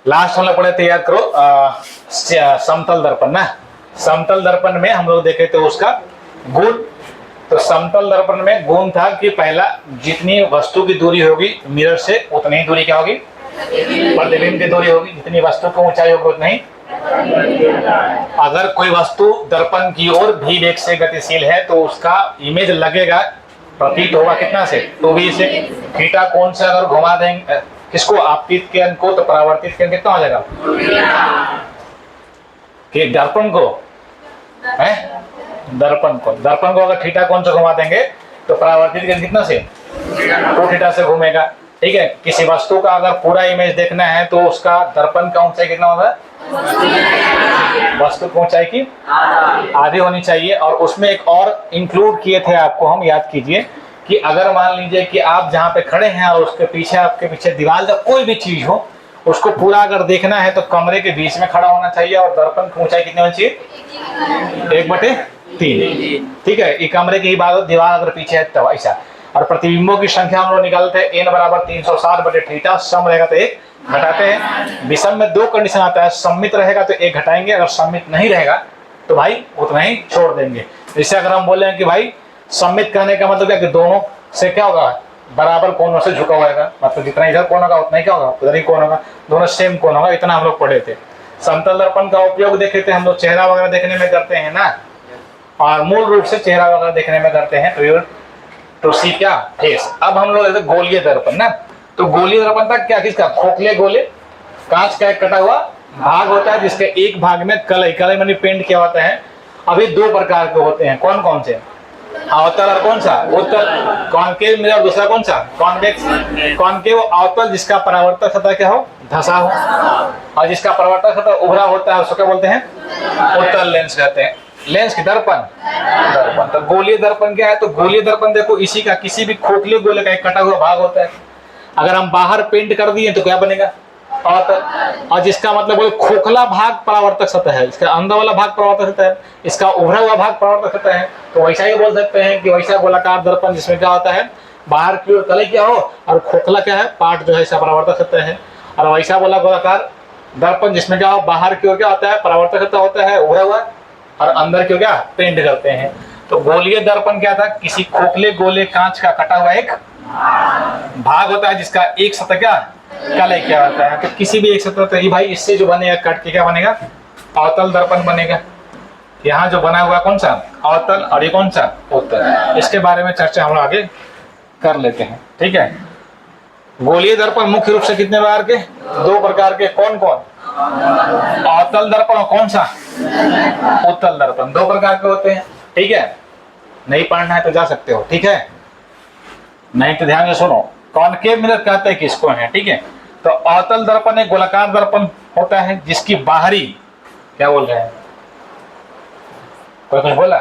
Last हम लोग पढ़े थे, याद करो, समतल दर्पण ना। समतल दर्पण में हम लोग देखे थे उसका गुण। तो समतल दर्पण में गुण था कि पहला, जितनी वस्तु की दूरी होगी मिरर से उतनी ही दूरी क्या होगी, प्रतिबिंब की दूरी होगी। जितनी वस्तु की ऊंचाई होगी उतनी। अगर कोई वस्तु दर्पण की ओर भी वेग से गतिशील है तो उसका इमेज लगेगा, प्रतीत होगा कितना से, 2v से। थीटा कोण से अगर घुमा देंगे किसको, आपतित किरण को, तो परावर्तित किरण कितना हो जाएगा, कि दर्पण को है, दर्पण को अगर थीटा कोण से घुमा देंगे तो परावर्तित किरण कितना से, 2 थीटा से घूमेगा। ठीक है। किसी वस्तु का अगर पूरा इमेज देखना है तो उसका दर्पण का ऊंचाई कितना होगा, वस्तु की ऊंचाई की आधी होनी चाहिए। और उसमें एक और इंक्लूड किए थे आपको हम, याद कीजिए, कि अगर मान लीजिए कि आप जहाँ पे खड़े हैं और उसके पीछे, आपके पीछे दीवार या कोई भी चीज हो, उसको पूरा अगर देखना है तो कमरे के बीच में खड़ा होना चाहिए और दर्पण की ऊंचाई कितनी होनी चाहिए, 1/3। ठीक है। ये कमरे की ही बात, दीवार अगर पीछे है तो ऐसा। और प्रतिबिंबों की संख्या हम लोग निकालते हैं, n बराबर 360/θ। सम रहेगा तो 1 घटाते हैं। विषम में 2 कंडीशन आता है, सम्मित रहेगा तो 1 घटाएंगे, अगर सम्मित नहीं रहेगा तो भाई उतना ही छोड़ देंगे। जैसे अगर हम बोले कि भाई सम्मित कहने का मतलब क्या, कि दोनों से क्या होगा, बराबर कोणों से झुका हुआ है, मतलब जितना इधर कोण होगा उतना ही क्या होगा, उधर ही कोण होगा, दोनों सेम कोण होगा। इतना हम लोग पढ़े थे। समतल दर्पण का उपयोग देखे थे हम लोग, चेहरा वगैरह देखने में करते हैं ना, और मूल रूप से चेहरा वगैरह देखने में करते हैं, तो सी क्या, फेस। अब हम लोग गोलीय दर्पण ना, तो गोलीय दर्पण तक क्या, किसका, खोखले गोले कांच का एक कटा हुआ भाग होता है, जिसके एक भाग में कलई मानी पेंट किया होता है। अभी 2 प्रकार के होते हैं, कौन कौन से, अवतल और कौन सा, उत्तल। कॉनकेव मिरर, दूसरा कौन सा, कॉन्वेक्स। कॉनकेव अवतल, जिसका परावर्तक सतह क्या हो, धसा हो, और जिसका परावर्तक सतह उभरा होता है उसको क्या बोलते हैं, उत्तल लेंस कहते हैं। लेंस की दर्पण। तो गोलीय दर्पण क्या है, तो गोलीय दर्पण देखो, इसी का किसी भी खोखले गोले का एक कटा हुआ भाग होता है। अगर हम बाहर पेंट कर दिए तो क्या बनेगा, और जिसका मतलब वो खोखला भाग परावर्तक सतह है, इसका अंदर वाला भाग परावर्तक सतह है, इसका उभरा हुआ भाग परावर्तक सतह है। तो वैसा ही बोल सकते हैं कि वैसा गोलाकार दर्पण जिसमें क्या होता है, बाहर की ओर कलई क्या हो और खोखला क्या है, पार्ट जो है इसका परावर्तक सतह है। और वैसा बोला गोलाकार दर्पण जिसमें क्या हो, बाहर की ओर क्या होता है, परावर्तक सतह होता है उभरा हुआ, और अंदर क्यों क्या, पेंट करते हैं। तो गोलीय दर्पण क्या था, किसी खोखले गोले कांच का कटा हुआ एक भाग होता है, जिसका एक सतह क्या, कलई क्या होता है। तो किसी भी एक सतह, तो भाई इससे जो बनेगा कट के क्या बनेगा, अवतल दर्पण बनेगा। यहाँ जो बना हुआ कौन सा, अवतल, और ये कौन सा, उत्तल। इसके बारे में चर्चा हम आगे कर लेते हैं। ठीक है। गोलीय दर्पण मुख्य रूप से कितने प्रकार के, 2 प्रकार के, कौन कौन, अवतल दर्पण और कौन सा, उत्तल दर्पण। 2 प्रकार के होते हैं। ठीक है। नहीं पढ़ना है तो जा सकते हो, ठीक है, नहीं तो ध्यान से सुनो। कॉनकेव मिरर कहते हैं किसको है, ठीक है। तो अवतल दर्पण एक गोलाकार दर्पण होता है, जिसकी बाहरी, क्या बोल रहे हैं, कोई कुछ बोला,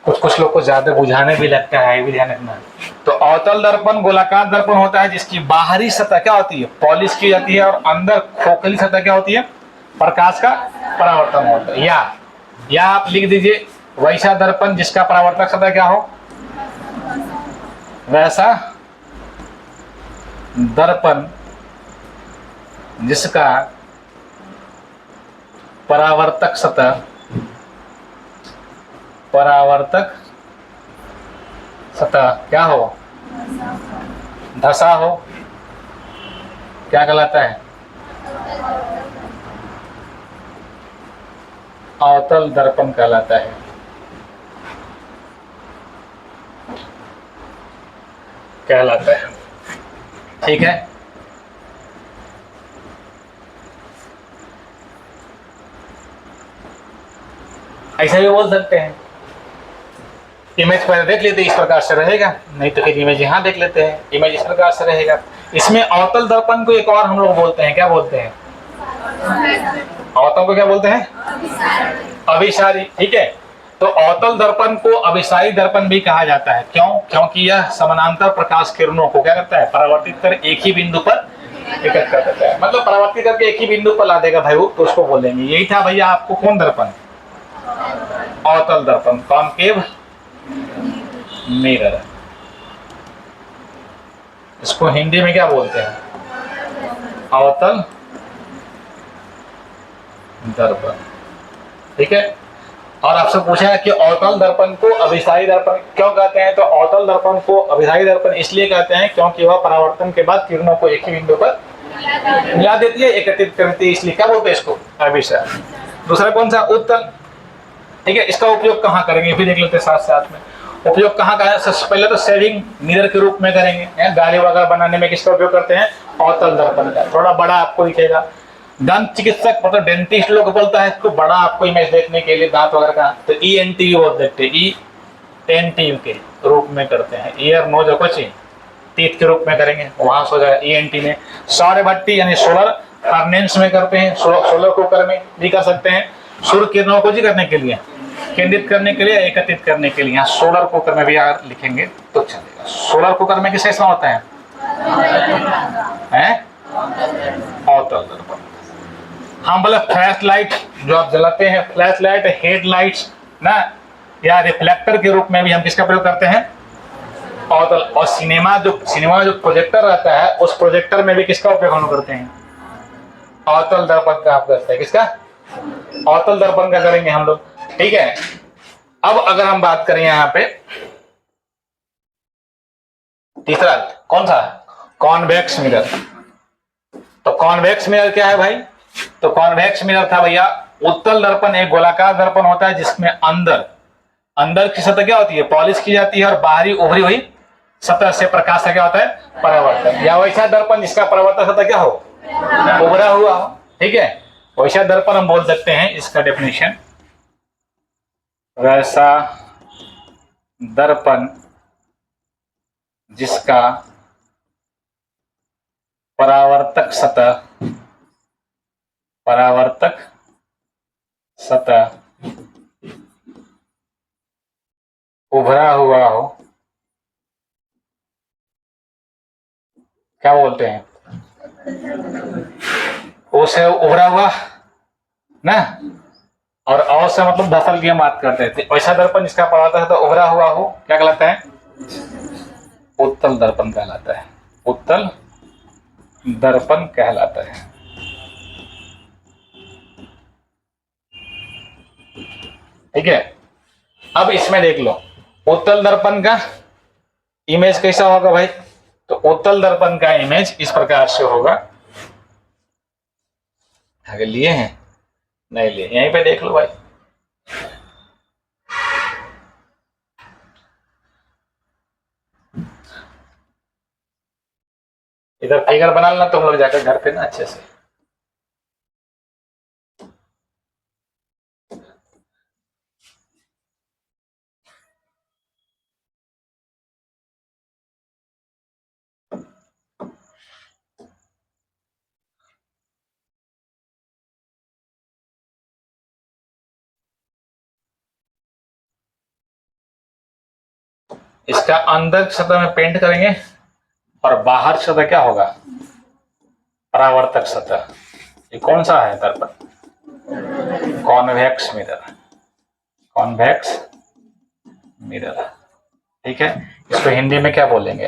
कुछ लोग को ज्यादा बुझाने भी लगता है, भी ध्यान रखना। तो अवतल दर्पण गोलाकार दर्पण होता है, जिसकी बाहरी सतह क्या होती है, पॉलिश की जाती है, और अंदर खोखली सतह क्या होती है, प्रकाश का परावर्तन होता है। या आप लिख दीजिए, वैसा दर्पण जिसका परावर्तक सतह क्या हो, वैसा दर्पण जिसका परावर्तक सतह क्या हो, धसा हो, क्या कहलाता है, अवतल दर्पण कहलाता है। ठीक है। ऐसा भी बोल सकते हैं, इमेज पहले देख लेते इस प्रकार से रहेगा, नहीं तो फिर इमेज यहाँ देख लेते हैं, इमेज इस प्रकार से रहेगा। इसमें अवतल दर्पण को एक और हम लोग बोलते हैं, क्या बोलते हैं, अवतल को क्या बोलते हैं, अभिसारी। ठीक है। तो अवतल दर्पण को अभिसारी दर्पण भी कहा जाता है। क्यों, क्योंकि यह समानांतर प्रकाश किरणों को क्या करता है, परावर्तित कर एक ही बिंदु पर एकत्र कर देता है, मतलब परावर्तित करके एक ही बिंदु पर ला देगा भाई वो, तो उसको बोलेंगे। यही था भैया आपको कौन दर्पण, अवतल दर्पण, कॉनकेव मिरर। इसको हिंदी में क्या बोलते हैं, अवतल दर्पण, ठीक है। और आपसे पूछा है कि अवतल दर्पण को अभिसारी दर्पण क्यों कहते हैं, तो अवतल दर्पण को अभिसारी दर्पण इसलिए कहते हैं क्योंकि वह परावर्तन के बाद किरणों को एक ही बिंदु पर मिला देती है, एकत्रित करती है, इसलिए क्या बोलते हैं इसको, अभिसारी। दूसरा कौन सा, उत्तल, ठीक है। इसका उपयोग कहाँ करेंगे फिर देख लेते हैं साथ साथ में। उपयोग कहाँ का है, सबसे पहले तो सेविंग मिरर के रूप में करेंगे, गाड़ी वगैरह बनाने में किसका उपयोग करते हैं, अवतल दर्पण का। थोड़ा बड़ा आपको दिखेगा, दंत चिकित्सक मतलब डेंटिस्ट लोग बोलता है इसको बड़ा आपको इमेज देखने के लिए दांत वगैरह का, तो ENT बोल देते हैं, ENT के रूप में करते हैं, ईयर नोज और कुछ टीथ के रूप में करेंगे, वहां से हो जाएगा ENT में। सौर भट्टी यानी सोलर फर्नेस में करते हैं, सोलर कुकर में भी कर सकते हैं, सूर्य किरणों को जी करने के लिए, केंद्रित करने के लिए, एकत्रित करने के लिए। यहाँ सोलर कुकर में भी अगर लिखेंगे तो चलेगा। सोलर कुकर में किस ऐसा होता है, अवतल दर्पण। हम बोले फ्लैश लाइट जो आप जलाते हैं, फ्लैश लाइट, हेड लाइट्स ना, या रिफ्लेक्टर के रूप में भी हम किसका प्रयोग करते हैं, अवतल। और सिनेमा जो प्रोजेक्टर रहता है, उस प्रोजेक्टर में भी किसका उपयोग हम करते हैं, अवतल दर्पण का आप करते हैं। किसका, अवतल दर्पण का करेंगे हम लोग, ठीक है। अब अगर हम बात करें यहाँ पे तीसरा कौन सा, कॉन्वेक्स मिरर। तो कॉन्वेक्स मिरर क्या है भाई, तो कॉन्वेक्स मिरर था भैया, उत्तल दर्पण एक गोलाकार दर्पण होता है जिसमें अंदर की सतह क्या होती है, पॉलिश की जाती है, और बाहरी उभरी हुई सतह से प्रकाश का क्या होता है, परावर्तन। या वैसा दर्पण जिसका परावर्तन सतह क्या हो, उभरा हुआ हो, ठीक है, वैसा दर्पण हम बोल सकते हैं। इसका डेफिनेशन, वैसा दर्पण जिसका परावर्तक सतह उभरा हुआ हो, क्या बोलते हैं, उसे उभरा हुआ ना, और अ से मतलब दरअसल की हम बात करते थे। ऐसा दर्पण जिसका परावर्तक सतह उभरा हुआ हो क्या कहलाता है, उत्तल दर्पण कहलाता है, उत्तल दर्पण कहलाता है। ठीक है। अब इसमें देख लो उत्तल दर्पण का इमेज कैसा होगा भाई, तो उत्तल दर्पण का इमेज इस प्रकार से होगा। अगर लिए हैं नहीं लिए, यहीं पे देख लो भाई, इधर फिगर बना लेना तुम लोग जाकर घर पे ना अच्छे से। इसका अंदर सतह में पेंट करेंगे और बाहर सतह क्या होगा, परावर्तक सतह। ये कौन सा है दर्पण, कॉन्वेक्स मिरर, कॉन्वेक्स मिरर। ठीक है, इसको हिंदी में क्या बोलेंगे,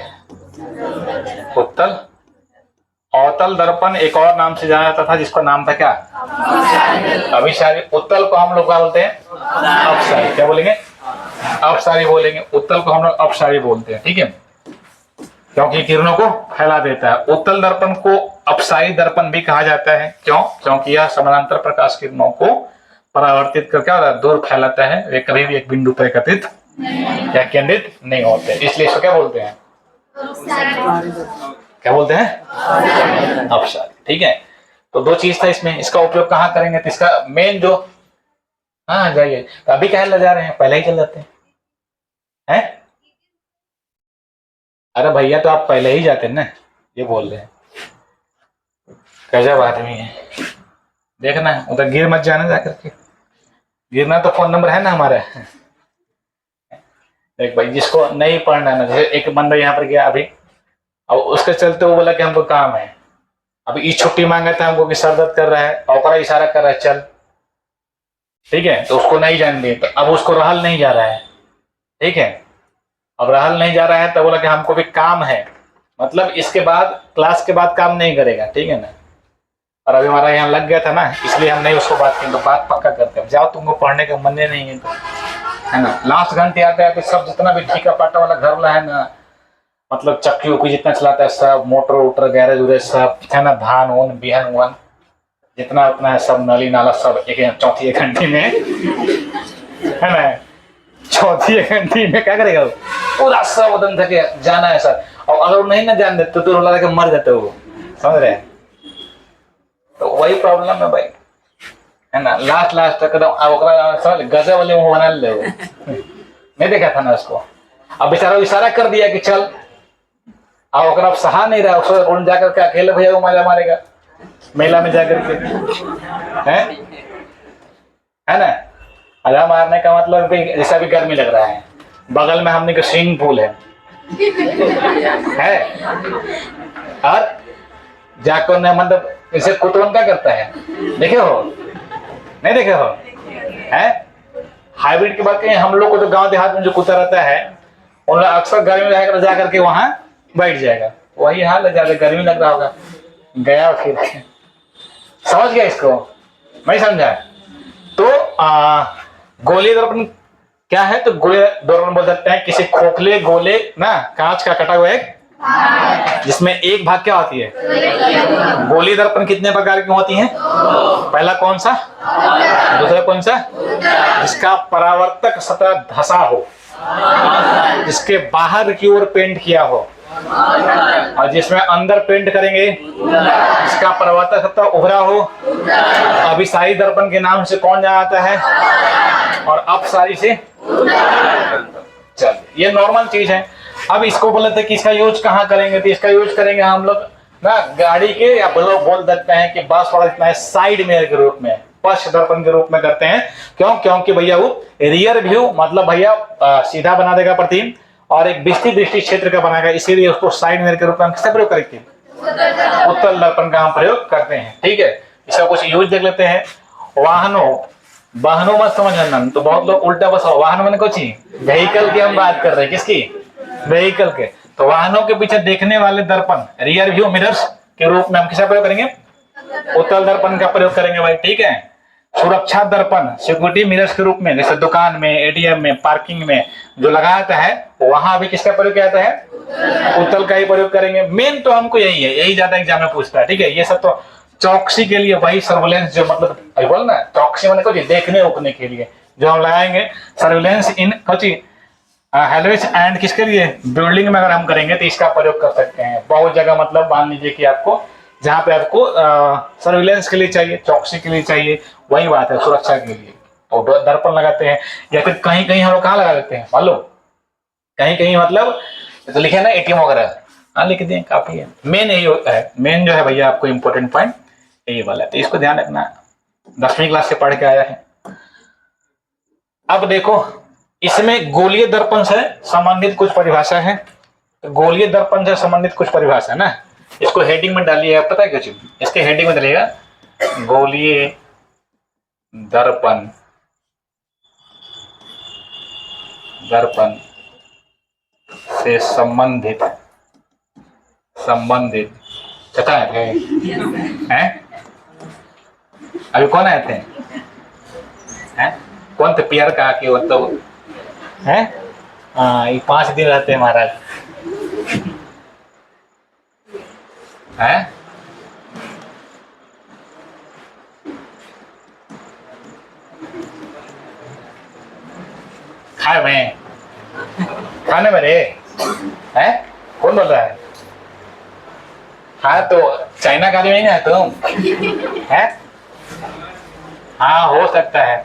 उत्तल। अवतल दर्पण एक और नाम से जाना जाता था जिसका नाम था क्या, अभिसारी। उत्तल को हम लोग क्या बोलते हैं, अपसारी। क्या बोलेंगे, अपसारी बोलेंगे। उत्तल को हम लोग अपसारी बोलते हैं। ठीक है, क्योंकि किरणों को फैला देता है। उत्तल दर्पण को अपसारी दर्पण भी कहा जाता है। क्यों, क्योंकि यह समानांतर प्रकाश किरणों को परावर्तित कर क्या दूर फैलाता है, वे कभी भी एक बिंदु पर एकत्रित या केंद्रित नहीं होते, इसलिए इसको क्या बोलते हैं, क्या बोलते हैं, अपसारी। ठीक है, तो दो चीज था इसमें। इसका उपयोग कहाँ करेंगे, तो इसका मेन जो, हाँ जाइए, तो अभी कह ले जा रहे हैं, पहले ही चल जाते हैं। अरे भैया तो आप पहले ही जाते हैं ना, ये बोल रहे हैं। गजब आदमी है, देखना उधर गिर मत जाना, जाकर के गिरना तो फोन नंबर है ना हमारा। देख भाई, जिसको नहीं पढ़ना ना, जैसे एक बंदा यहाँ पर गया अभी, अब उसके चलते वो बोला कि हमको काम है, अभी ई छुट्टी मांगा था हमको कि सर दर्द कर रहा है, और इशारा कर रहा है चल। ठीक है, तो उसको नहीं जान दिए, तो अब उसको रहल नहीं जा रहा है। ठीक है, अब रहल नहीं जा रहा है तो बोला कि हमको भी काम है, मतलब इसके बाद क्लास के बाद काम नहीं करेगा। ठीक है ना, और अभी हमारा यहाँ लग गया था ना, इसलिए हम नहीं उसको बात की, तो बात पक्का करते हैं। जाओ, तुमको पढ़ने का मन नहीं है तो, है ना, लास्ट घंटे आता है तो सब जितना भी ठीका पाटा वाला घर वाला है ना, मतलब चक्की उक्की जितना चलाता है सब, मोटर वोटर गैरेज उरेज सब, है ना, धान ओन बिहन उहन जितना उतना है सब, नली नाला सब एक चौथी एक घंटे में, है ना, चौथी एक घंटे में क्या करेगा वो, पूरा सब उदन थके जाना है सर। और अगर वो नहीं ना जान देते तो रुला के मर जाते वो, समझ रहे हैं। तो वही प्रॉब्लम है भाई, है ना, लास्ट तक एकदम समझ गजब वाले मुंह बना ले, नहीं देखा था ना उसको। अब बेचारा इशारा कर दिया कि चल, अब अब सहा नहीं रहा, उसको जाकर के अकेले भैया को मजा मारेगा मेला में जाकर के, है ना। मजा मारने का मतलब जैसा भी गर्मी लग रहा है, बगल में हमने का स्विमिंग पूल है और जाकर ने मतलब इसे कुतवन क्या करता है, देखे हो नहीं देखे हो, है हाइब्रिड की बात करें, हम लोग को तो गांव देहात में जो कुत्ता रहता है उन लोग अक्सर गर्मी में जाकर के वहां बैठ जाएगा, वही हाल है, ज्यादा गर्मी लग रहा होगा गया फिर, समझ गया इसको, नहीं समझा। तो गोली दर्पण क्या है, तो गोली दर्पण बोल सकते हैं किसी खोखले गोले ना कांच का कटा हुआ एक, जिसमें एक भाग क्या होती है, गोली दर्पण कितने प्रकार की होती हैं, पहला कौन सा, दूसरा कौन सा, जिसका परावर्तक सतह धसा हो, जिसके बाहर की ओर पेंट किया हो, और जिसमें अंदर पेंट करेंगे इसका परावर्तक सतह उभरा हो। अभिसारी दर्पण के नाम से कौन जाना जाता है, और अपसारी से, चल ये नॉर्मल चीज है। अब इसको बोलते हैं कि इसका यूज कहाँ करेंगे, तो इसका यूज करेंगे हम लोग ना गाड़ी के, या बोल सकते हैं कि बस वाला इतना है साइड मिरर के रूप में, पश्च दर्पण के रूप में करते हैं। क्यों, क्योंकि भैया वो रियर व्यू मतलब भैया सीधा बना देगा प्रतिबिंब, और एक विस्तृत दृष्टि क्षेत्र का बनाएगा, इसीलिए उसको साइड मिरर के रूप में हम किसका प्रयोग करेंगे, उत्तल दर्पण का हम प्रयोग करते हैं। ठीक है, इसका कुछ यूज देख लेते हैं। वाहनों मत समझना, तो बहुत लोग उल्टा बस वाहन मैंने कुछ ही व्हीकल की हम बात कर रहे हैं, किसकी, व्हीकल के। तो वाहनों के पीछे देखने वाले दर्पण रियर व्यू मिरर्स के रूप में हम किसका प्रयोग करेंगे, उत्तल दर्पण का प्रयोग करेंगे भाई। ठीक है, सुरक्षा दर्पण सिक्योरिटी मिरर्स के रूप में, जैसे दुकान में, एटीएम में, पार्किंग में जो लगाता है वहां भी किसका प्रयोग किया जाता है, उत्तल का ही प्रयोग करेंगे। मेन तो हमको यही है, यही ज्यादा एग्जाम में पूछता है। ठीक है, ये सब तो चौकसी के लिए, वही सर्विलेंस जो मतलब बोल ना, चौकसी मैंने कुछ देखने उकने के लिए जो हम लगाएंगे, सर्विलेंस इन कुछ हेलवेज एंड किसके लिए, बिल्डिंग में अगर हम करेंगे तो इसका प्रयोग कर सकते हैं बहुत जगह। मतलब मान लीजिए कि आपको जहाँ पे आपको सर्विलेंस के लिए चाहिए, चौकसी के लिए चाहिए, वही बात है, सुरक्षा के लिए तो दर्पण लगाते हैं। या फिर कहीं कहीं हम लोग कहाँ लगा देते हैं, मान लो कहीं कहीं मतलब तो लिखे ना एटीएम वगैरह, हाँ लिख दिए, काफी है। मेन यही होता है, मेन जो है भैया आपको इंपॉर्टेंट पॉइंट यही वाला है, तो इसको ध्यान रखना, 10वीं क्लास से पढ़ के आया है। अब देखो इसमें गोलीय दर्पण से संबंधित कुछ परिभाषा है, तो गोलीय दर्पण से संबंधित कुछ परिभाषा है ना, इसको हेडिंग में डालिए। पता है क्या चीज, इसके हेडिंग में डालिएगा गोलीय दर्पण, दर्पण से संबंधित पता है हैं? अभी कौन आए थे हैं? कौन थे, पियर का कि वो तो है, ये 5 दिन रहते हैं महाराज हैं। खाए में खाने में रे हैं, कौन बोल रहा है, हाँ तो चाइना का नहीं है तुम है, हाँ हो सकता है।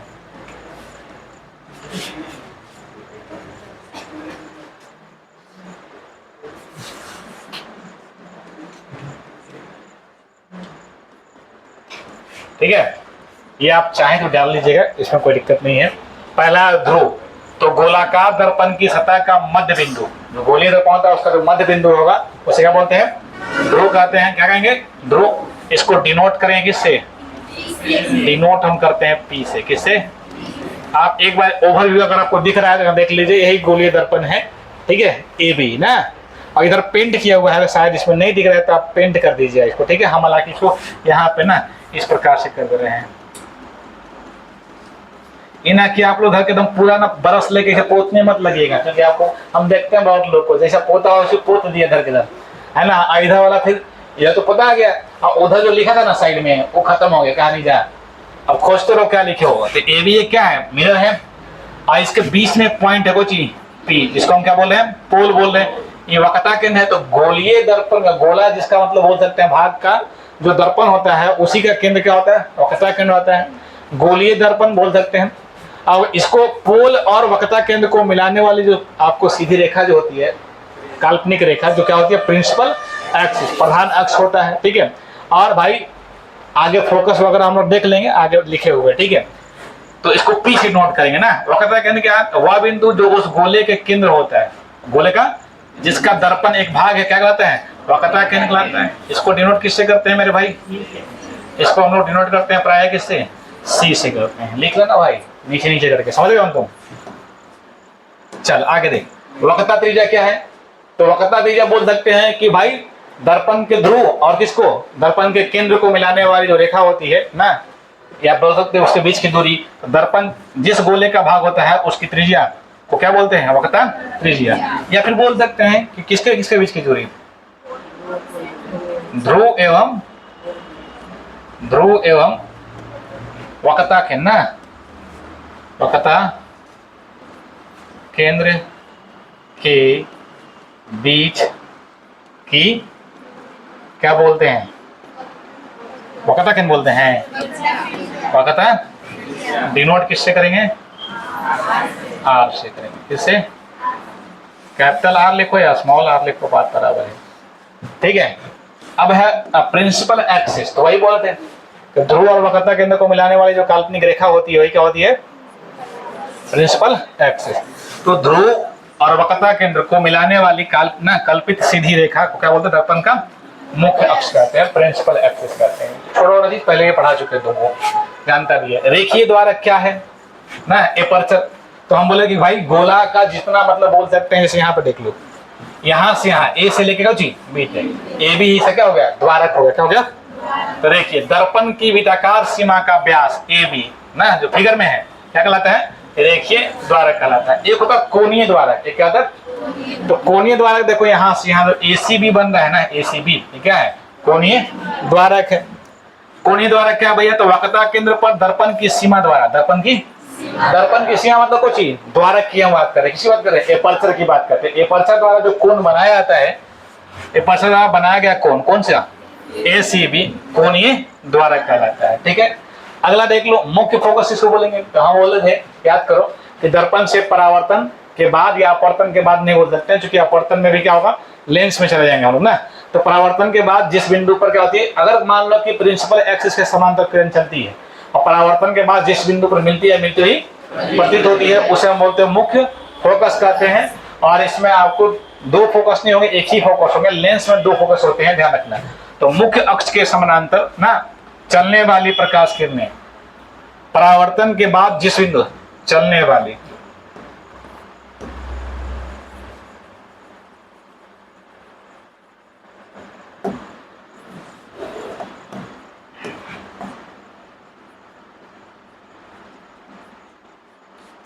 ठीक है, ये आप चाहें तो डाल लीजिएगा, इसमें कोई दिक्कत नहीं है। पहला ध्रुव, तो गोलाकार दर्पण की सतह का मध्य बिंदु, जो गोलीय दर्पण होता है उसका जो मध्य बिंदु होगा उसे क्या बोलते हैं, ध्रुव कहते हैं। क्या कहेंगे, ध्रुव। इसको डिनोट करेंगे किससे, डिनोट हम करते हैं पी से, किससे। आप एक बार ओवरव्यू अगर आपको दिख रहा है तो देख लीजिए, यही गोलीय दर्पण है। ठीक है, ए बी ना, और इधर पेंट किया हुआ है, शायद इसमें नहीं दिख रहा है तो आप पेंट कर दीजिए इसको, ठीक है। हम हालांकि इसको यहाँ पे ना इस प्रकार से कर दे रहे हैं, ये ना कि आप लोग घर के एकदम पूरा ना बरस लेके इसे पोतने मत लगिएगा, क्योंकि आपको हम देखते हैं बहुत लोग को जैसा पोता हो उसे पोत दिया घर के अंदर, है ना। इधर वाला फिर यह तो पता आ गया, और उधर जो लिखा था ना साइड में वो खत्म हो गया, कहा नहीं जा। अब खोजते रहो क्या लिखे होगा। तो ये भी क्या है, मिरर है, और इसके बीच में पॉइंट है कोई पी, जिसको हम क्या बोल रहे हैं, पोल बोल रहे हैं। ये वक्रता केंद्र है, तो गोलीय दर्पण का गोला जिसका मतलब बोल सकते हैं भाग का जो दर्पण होता है उसी का केंद्र क्या होता है, वक्रता केंद्र होता है, गोलीय दर्पण बोल सकते हैं। अब इसको पोल और वक्रता केंद्र को मिलाने वाली जो आपको सीधी रेखा जो होती है, काल्पनिक रेखा जो क्या होती है, प्रिंसिपल एक्सिस, प्रधान अक्ष होता है, ठीक है। और भाई आगे फोकस वगैरह हम लोग देख लेंगे आगे लिखे हुए, ठीक है। तो इसको पी से नोट करेंगे ना। वक्रता केंद्र क्या है, वह बिंदु जो उस गोले के केंद्र होता है, गोले का जिसका दर्पण एक भाग है, क्या कहलाता है, वक्रता केंद्र कहलाता है। इसको डिनोट किससे करते हैं मेरे भाई, इसको हम लोग डिनोट करते हैं प्राय किससे, सी से करते हैं। लिख लेना भाई नीचे नीचे करके, समझ गए तुम। चल आगे देख, वक्रता त्रिज्या क्या है। तो वक्रता त्रिज्या बोल सकते हैं कि भाई दर्पण के ध्रुव और किसको, दर्पण के केंद्र को मिलाने वाली जो रेखा होती है ना, या बोल सकते हैं उसके बीच की दूरी। दर्पण जिस गोले का भाग होता है उसकी त्रिज्या को क्या बोलते हैं, वक्रता त्रिज्या। या फिर बोल सकते हैं कि किसके किसके बीच की दूरी, ध्रुव एवं वक्रता केंद्र ना, वक्रता केंद्र के बीच की क्या बोलते हैं, वक्रता केंद्र बोलते हैं। वक्रता डिनोट किससे करेंगे, आर से करेंगे। किससे, कैपिटल आर लिखो या स्मॉल आर लिखो, बात बराबर है, ठीक है। अब है प्रिंसिपल एक्सिस, तो वही बोलते हैं कि ध्रुव और वक्रता केंद्र को मिलाने वाली जो काल्पनिक रेखा होती है वही क्या होती है, प्रिंसिपल एक्सिस। तो ध्रुव और वक्रता केंद्र को मिलाने वाली कल्पित सीधी रेखा को क्या बोलते हैं, दर्पण का मुख्य अक्ष कहते हैं, प्रिंसिपल एक्सिस कहते हैं। छोड़ो नजीक पहले ये पढ़ा चुके तुमको, जानता भी है। रेखीय द्वारक क्या है ना, एपर्चर। तो हम बोले कि भाई गोला का जितना मतलब बोल सकते हैं, जैसे यहाँ पे देख लो, यहाँ से यहाँ ए से लेके बी तक, ए बी से क्या हो गया, द्वारक हो गया, क्या हो गया। तो देखिए दर्पण की वृत्ताकार सीमा का व्यास ए बी ना, जो फिगर में है, क्या कहलाता है, रेखीय द्वारक कहलाता है। एक होता कोणीय द्वारक, एक क्या होता है, तो कोणीय द्वारक देखो यहाँ से यहाँ एसीबी बन रहा है ना, एसीबी क्या है, कोणीय द्वारक है। कोणीय द्वारक क्या भैया, तो वक्रता केंद्र पर दर्पण की सीमा द्वारा, दर्पण की सीमा मतलब कुछ ही द्वारक की हम बात कर रहे हैं, किसी बात कर रहे हैं, एपर्चर की बात करते हैं। एपर्चर द्वारा जो कोण बनाया जाता है, एपर्चर द्वारा बनाया गया कोण कौन सा, एसीबी कोणीय द्वारक कहलाता है, ठीक है। अगला देख लो, मुख्य फोकस इसको बोलेंगे। तो हम बोले थे, याद करो कि दर्पण से परावर्तन के बाद या अपवर्तन के बाद नहीं बोल सकते हैं, क्योंकि अपवर्तन में भी क्या होगा, लेंस में चले जाएंगे हम लोग ना। तो परावर्तन के बाद जिस बिंदु पर क्या होती है, अगर मान लो कि प्रिंसिपल एक्सिस के समांतर किरण चलती है और परावर्तन के बाद जिस बिंदु पर मिलती है, मिलती हुई प्रतीत होती है, उसे हम बोलते हैं मुख्य फोकस कहते हैं। और इसमें आपको दो फोकस नहीं होंगे, एक ही फोकस होंगे। लेंस में दो फोकस होते हैं, ध्यान रखना। तो मुख्य अक्ष के समानांतर ना चलने वाली प्रकाश किरणें, परावर्तन के बाद जिस बिंदु चलने वाली,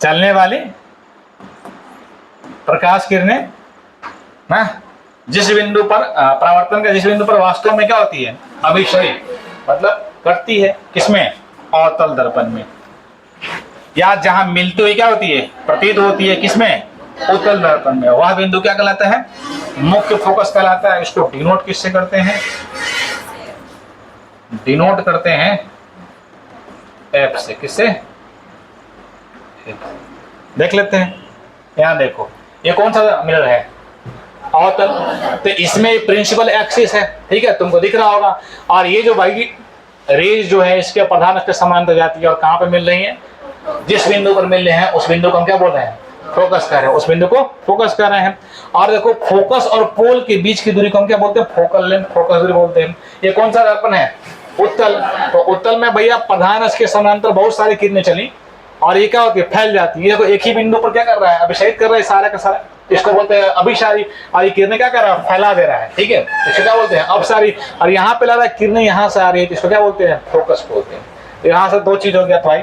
चलने वाली प्रकाश किरणें ना जिस बिंदु पर परावर्तन का जिस बिंदु पर वास्तव में क्या होती है, अभिक्षय मतलब कटती है, किसमें, अवतल दर्पण में, या जहां मिलती हुई क्या होती है, प्रतीत होती है, किसमें, उत्तल दर्पण में, वह बिंदु क्या कहलाता है, मुख्य फोकस कहलाता है। इसको डिनोट किससे करते हैं, डिनोट करते हैं एफ से। किससे, देख लेते हैं। यहां देखो ये कौन सा मिरर है, अवतल, तो इसमें प्रिंसिपल एक्सिस है, ठीक है, तुमको दिख रहा होगा। और ये जो भाई रेज जो है इसके प्रधान अक्ष के समांतर जाती है, और कहां पे मिल रही है, जिस बिंदु पर मिल रहे हैं उस बिंदु को हम क्या बोल रहे हैं, फोकस कर रहे हैं, उस बिंदु को फोकस कर रहे हैं। और देखो फोकस और पोल के बीच की दूरी को हम क्या बोलते हैं, फोकल लेंथ, फोकस दूरी बोलते हैं। ये कौन सा दर्पण है, उत्तल। तो उत्तल में भैया प्रधान अक्ष के समांतर बहुत सारी किरणें चली और ये क्या होती है, फैल जाती है। देखो एक ही बिंदु पर क्या कर रहा है, अभिषेक कर रहा है सारा का सारा, इसको बोलते हैं अभिसारी, और ये किरणें क्या कर रहा है, फैला दे रहा है, ठीक है, इसको क्या बोलते हैं अपसारी। और यहाँ पे लग रहा है किरणें यहाँ से आ रही है, तो इसको क्या बोलते हैं फोकस बोलते हैं। तो यहाँ से दो चीज हो गया भाई।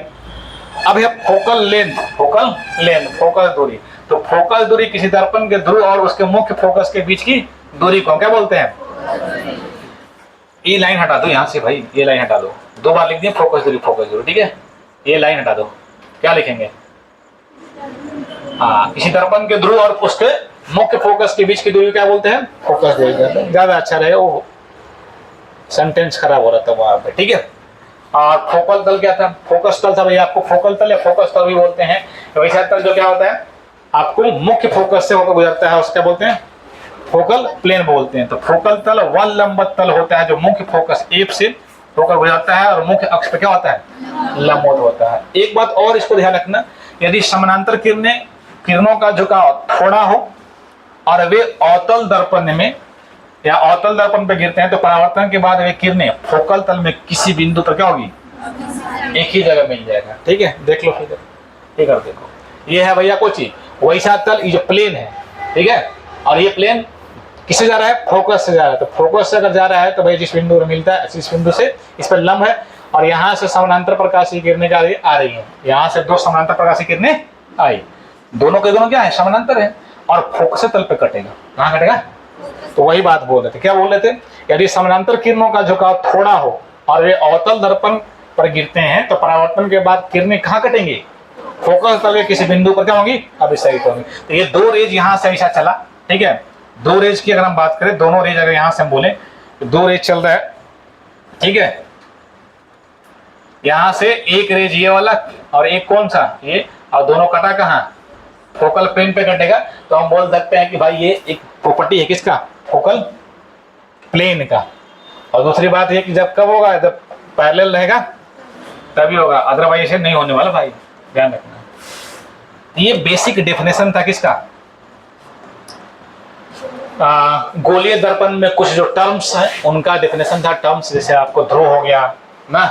अब है focal length, focal length focus दूरी। तो फोकस दूरी किसी दर्पण के ध्रुव और उसके मुख्य फोकस के बीच की दूरी को हम क्या बोलते हैं। ये लाइन हटा दो यहाँ से भाई, ये लाइन हटा दो, दो बार लिख दिए फोकस दूरी, ठीक है, ये लाइन हटा दो, क्या लिखेंगे, हाँ, किसी दर्पण के ध्रुव और उसके मुख्य फोकस के बीच की दूरी क्या बोलते हैं, फोकस दूरी। ज्यादा अच्छा रहेगा, वो सेंटेंस खराब हो रहा था वहां पे, ठीक है। और फोकल तल क्या था, फोकस तल था भाई, आपको फोकल तल या फोकस तल भी बोलते हैं। वैसा तल जो क्या होता है, आपको मुख्य फोकस से होकर गुजरता है, उसको क्या बोलते हैं, फोकल प्लेन बोलते हैं। तो फोकल तल वह लंबवत तल होता है जो मुख्य फोकस एफ से होकर गुजरता है और मुख्य अक्ष पे क्या होता है, लंबवत होता है। एक बात और इसको ध्यान रखना, यदि समानांतर किरणों का झुकाव थोड़ा हो और वे अवतल दर्पण में या अवतल दर्पण पे गिरते हैं, तो परावर्तन के बाद वे किरणें फोकल तल में किसी बिंदु पर क्या होगी, एक ही जगह मिल जाएगा, ठीक है। देख लो फिगर, फिगर देखो, ये है भैया कोची वैसा तल, ये जो प्लेन है, ठीक है, और ये प्लेन किससे जा रहा है, फोकस से जा रहा है। तो फोकस से अगर जा रहा है तो भाई जिस बिंदु में मिलता है, इस बिंदु से इस पर लंब है, और यहाँ से समानांतर प्रकाशीय किरणें आ रही है, यहाँ से दो समानांतर प्रकाशीय किरणें आई, दोनों के दोनों क्या है, समानांतर है, और फोकस तल पे कटेगा, कहाँ कटेगा। तो वही बात बोल रहे थे, क्या बोल रहे थे, यदि समानांतर किरणों का झुकाव थोड़ा हो और वे अवतल दर्पण पर गिरते हैं, तो परावर्तन के बाद किरणें कहाँ कटेंगी, फोकस तल के किसी बिंदु पर क्या होंगी, अभिसरित होंगी। तो ये दो रेज यहाँ से ऐसा चला, ठीक है, दो रेज की अगर हम बात करें, दोनों रेज अगर यहाँ से हम बोले तो दो रेज चल रहा है, ठीक है, यहाँ से एक रेज ये वाला और एक कौन सा ये, और दोनों कटा कहाँ, फोकल प्लेन पे कटेगा। तो हम बोल सकते हैं कि भाई ये एक प्रॉपर्टी है किसका, फोकल प्लेन का। और दूसरी बात ये कि जब कब होगा, जब पैरेलल रहेगा तभी होगा, अदरवाइज ऐसे नहीं होने वाला भाई, ध्यान रखना। ये बेसिक डेफिनेशन था किसका, गोलीय दर्पण में कुछ जो टर्म्स हैं उनका डेफिनेशन था। टर्म्स जैसे आपको ध्रुव हो गया ना,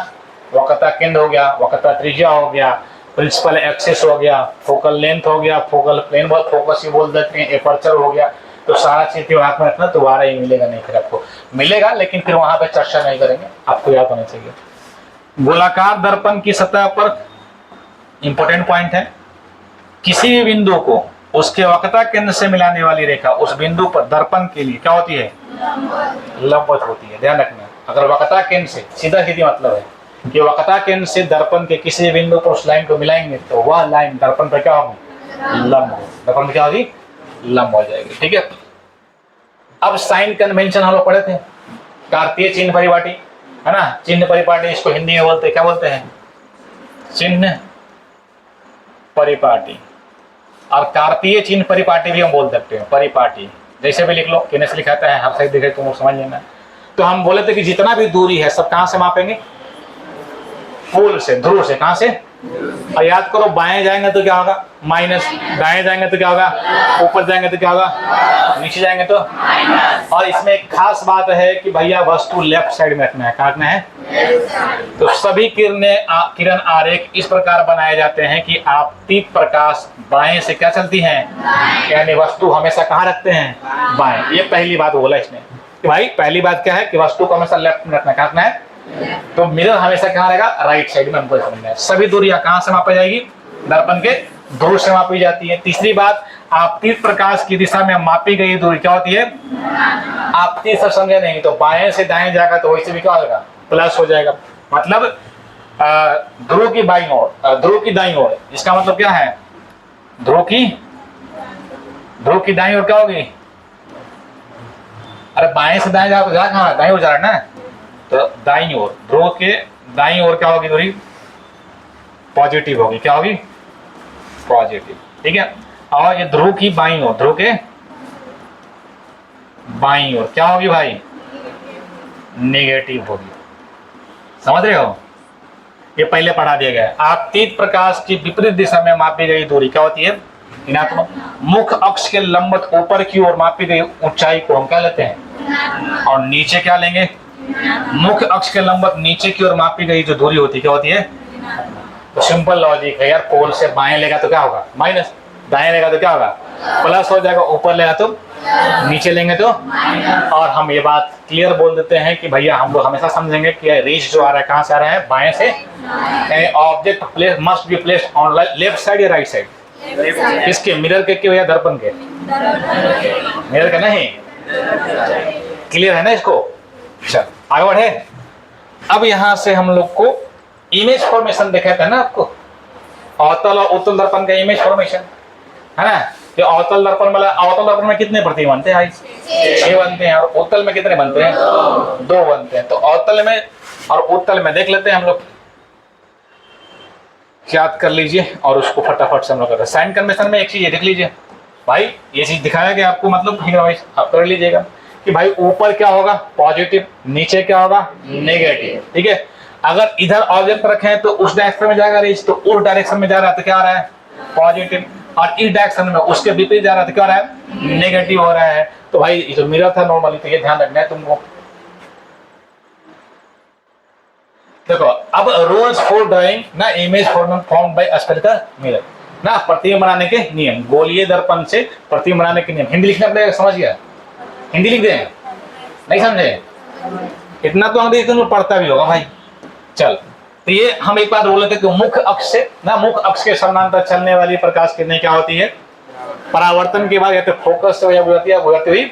वक्रता केंद्र हो गया, वक्रता त्रिज्या हो गया, प्रिंसिपल एक्सिस हो गया, फोकल लेंथ हो गया, फोकल प्लेन बहुत फोकस ही बोल देते हैं, एपर्चर हो गया। तो सारा चीज दिमाग में रखना, दोबारा ही मिलेगा नहीं, फिर आपको मिलेगा लेकिन फिर वहां पे चर्चा नहीं करेंगे, आपको याद होना चाहिए। गोलाकार दर्पण की सतह पर इंपॉर्टेंट पॉइंट है, किसी भी बिंदु को उसके वक्रता केंद्र से मिलाने वाली रेखा उस बिंदु पर दर्पण के लिए क्या होती है, लंबवत होती है। ध्यान रखना, अगर वक्रता केंद्र से, सीधा सीधी मतलब है कि वक्रता केंद्र से दर्पण के किसी बिंदु पर उस लाइन को मिलाएंगे तो वह लाइन दर्पण पर क्या होगी, लंब, दर्पण पर क्या होगी, लंब हो जाएगी, ठीक है। अब साइन कन्वेंशन हम लोग पढ़े थे, कार्तीय चिन्ह परिपाटी है ना, चिन्ह परिपाटी इसको हिंदी में बोलते हैं, क्या बोलते हैं, चिन्ह परिपाटी। और कार्तीय चिन्ह परिपाटी भी हम बोल सकते हैं, परिपाटी जैसे भी लिख लो, किने से लिखाता है हर साइड देखे तुम समझ लेना। तो हम बोले थे कि जितना भी दूरी है सब कहाँ से मापेंगे, पोल से, ध्रुव से, कहाँ से, और याद करो बाएं जाएंगे तो क्या होगा माइनस, दाएं जाएंगे तो क्या होगा, ऊपर जाएंगे तो क्या होगा, नीचे जाएंगे तो माइनस। और इसमें एक खास बात है कि भैया वस्तु लेफ्ट साइड में रखना है, कहाँ रखना है, तो सभी किरण आरेख इस प्रकार बनाए जाते हैं कि आपतित प्रकाश बाएं से क्या चलती है, यानी वस्तु हमेशा कहाँ रखते हैं, बाएं। ये पहली बात बोला इसने कि भाई पहली बात क्या है कि वस्तु को हमेशा लेफ्ट में रखना, कहाँ रखना है, तो मिरर हमेशा कहाँ रहेगा, राइट साइड में, हमको समझना है। सभी दूरियां कहाँ से मापी जाएगी, दर्पण के ध्रुव से मापी जाती है। तीसरी बात, आपतित प्रकाश की दिशा में मापी गई दूरी क्या होती है, आपतित से समझे नहीं तो बाएं से दाएं जाएगा तो वैसे भी क्या होगा, प्लस हो जाएगा। मतलब ध्रुव की बाईं ओर, ध्रुव की दाईं ओर, इसका मतलब क्या है, ध्रुव की दाईं ओर क्या होगी, अरे बाएं से दाएं जाएगा तो जा कहाँ, दाईं ओर जा रहा है ना, तो दाईं ओर, ध्रुव के दाईं ओर क्या होगी दूरी, पॉजिटिव होगी, क्या होगी, पॉजिटिव, ठीक है। और ये ध्रुव की बाईं ओर, ध्रुव के बाईं ओर क्या होगी भाई, नेगेटिव होगी, समझ रहे हो, ये पहले पढ़ा दिया गया है। आपतित प्रकाश की विपरीत दिशा में मापी गई दूरी क्या होती है, ऋणात्मक। मुख्य अक्ष के लंबवत ऊपर की ओर मापी गई ऊंचाई को हम क्या लेते हैं, और नीचे क्या लेंगे, मुख्य अक्ष के लंबवत नीचे की ओर मापी गई जो दूरी होती है क्या होती है। तो सिंपल लॉजिक है यार, पोल से बाएं लेगा तो क्या होगा माइनस, दाएं लेगा तो क्या होगा, प्लस हो जाएगा, ऊपर ले तो नीचे लेंगे तो। और हम ये बात क्लियर बोल देते हैं कि भैया हम लोग हमेशा समझेंगे कि रेज जो आ रहा है कहाँ से आ रहा है, बाएं से। Object place must be placed on left side या राइट साइड, किसके, मिरर के भैया, दर्पण के, मिरर के नहीं, क्लियर है ना इसको। चल आगे बढ़े। अब यहां से हम लोग को इमेज फॉर्मेशन देखा था ना आपको, अवतल और उत्तल दर्पण का इमेज फॉर्मेशन है ना। कि अवतल दर्पण मतलब अवतल दर्पण में कितने प्रतिबिंब बनते हैं, 6 बनते हैं, और उत्तल में कितने बनते हैं, 2 बनते हैं। तो अवतल में और उत्तल में देख लेते हैं हम लोग, याद कर लीजिए और उसको फटाफट से हम लोग करते हैं। साइन कन्वेंशन में एक चीज ये देख लीजिए भाई, ये चीज दिखाया गया आपको, मतलब ठीक है भाई, आप कर लीजिएगा कि भाई ऊपर क्या होगा, पॉजिटिव, नीचे क्या होगा, नेगेटिव। ठीक है, अगर इधर ऑब्जेक्ट रखें तो उस डायरेक्शन में जाएगा रेज, तो उस डायरेक्शन में जा रहा है तो क्या आ रहा है, पॉजिटिव, और इस डायरेक्शन में उसके विपरीत जा रहा है तो क्या हो रहा है, नेगेटिव हो रहा है। तो भाई ये जो मिरर था नॉर्मली, तो ये ध्यान रखना है तुमको। देखो अब रूल्स फॉर ड्राइंग ना image form by spherical mirror ना, प्रतिबिंब बनाने के नियम, गोलीय दर्पण से प्रतिबिंब बनाने के नियम। हिंदी लिखना पड़ेगा, समझ गया, हिंदी लिख दें, नहीं समझे, इतना तो अंग्रेजी तुम पढ़ता भी होगा भाई। चल तो ये हम एक बात बोल रहे थे कि मुख्य अक्ष से ना, मुख्य अक्ष के समानांतर चलने वाली प्रकाश किरणें क्या होती है, परावर्तन के बाद या तो फोकस से या गुजरती हुई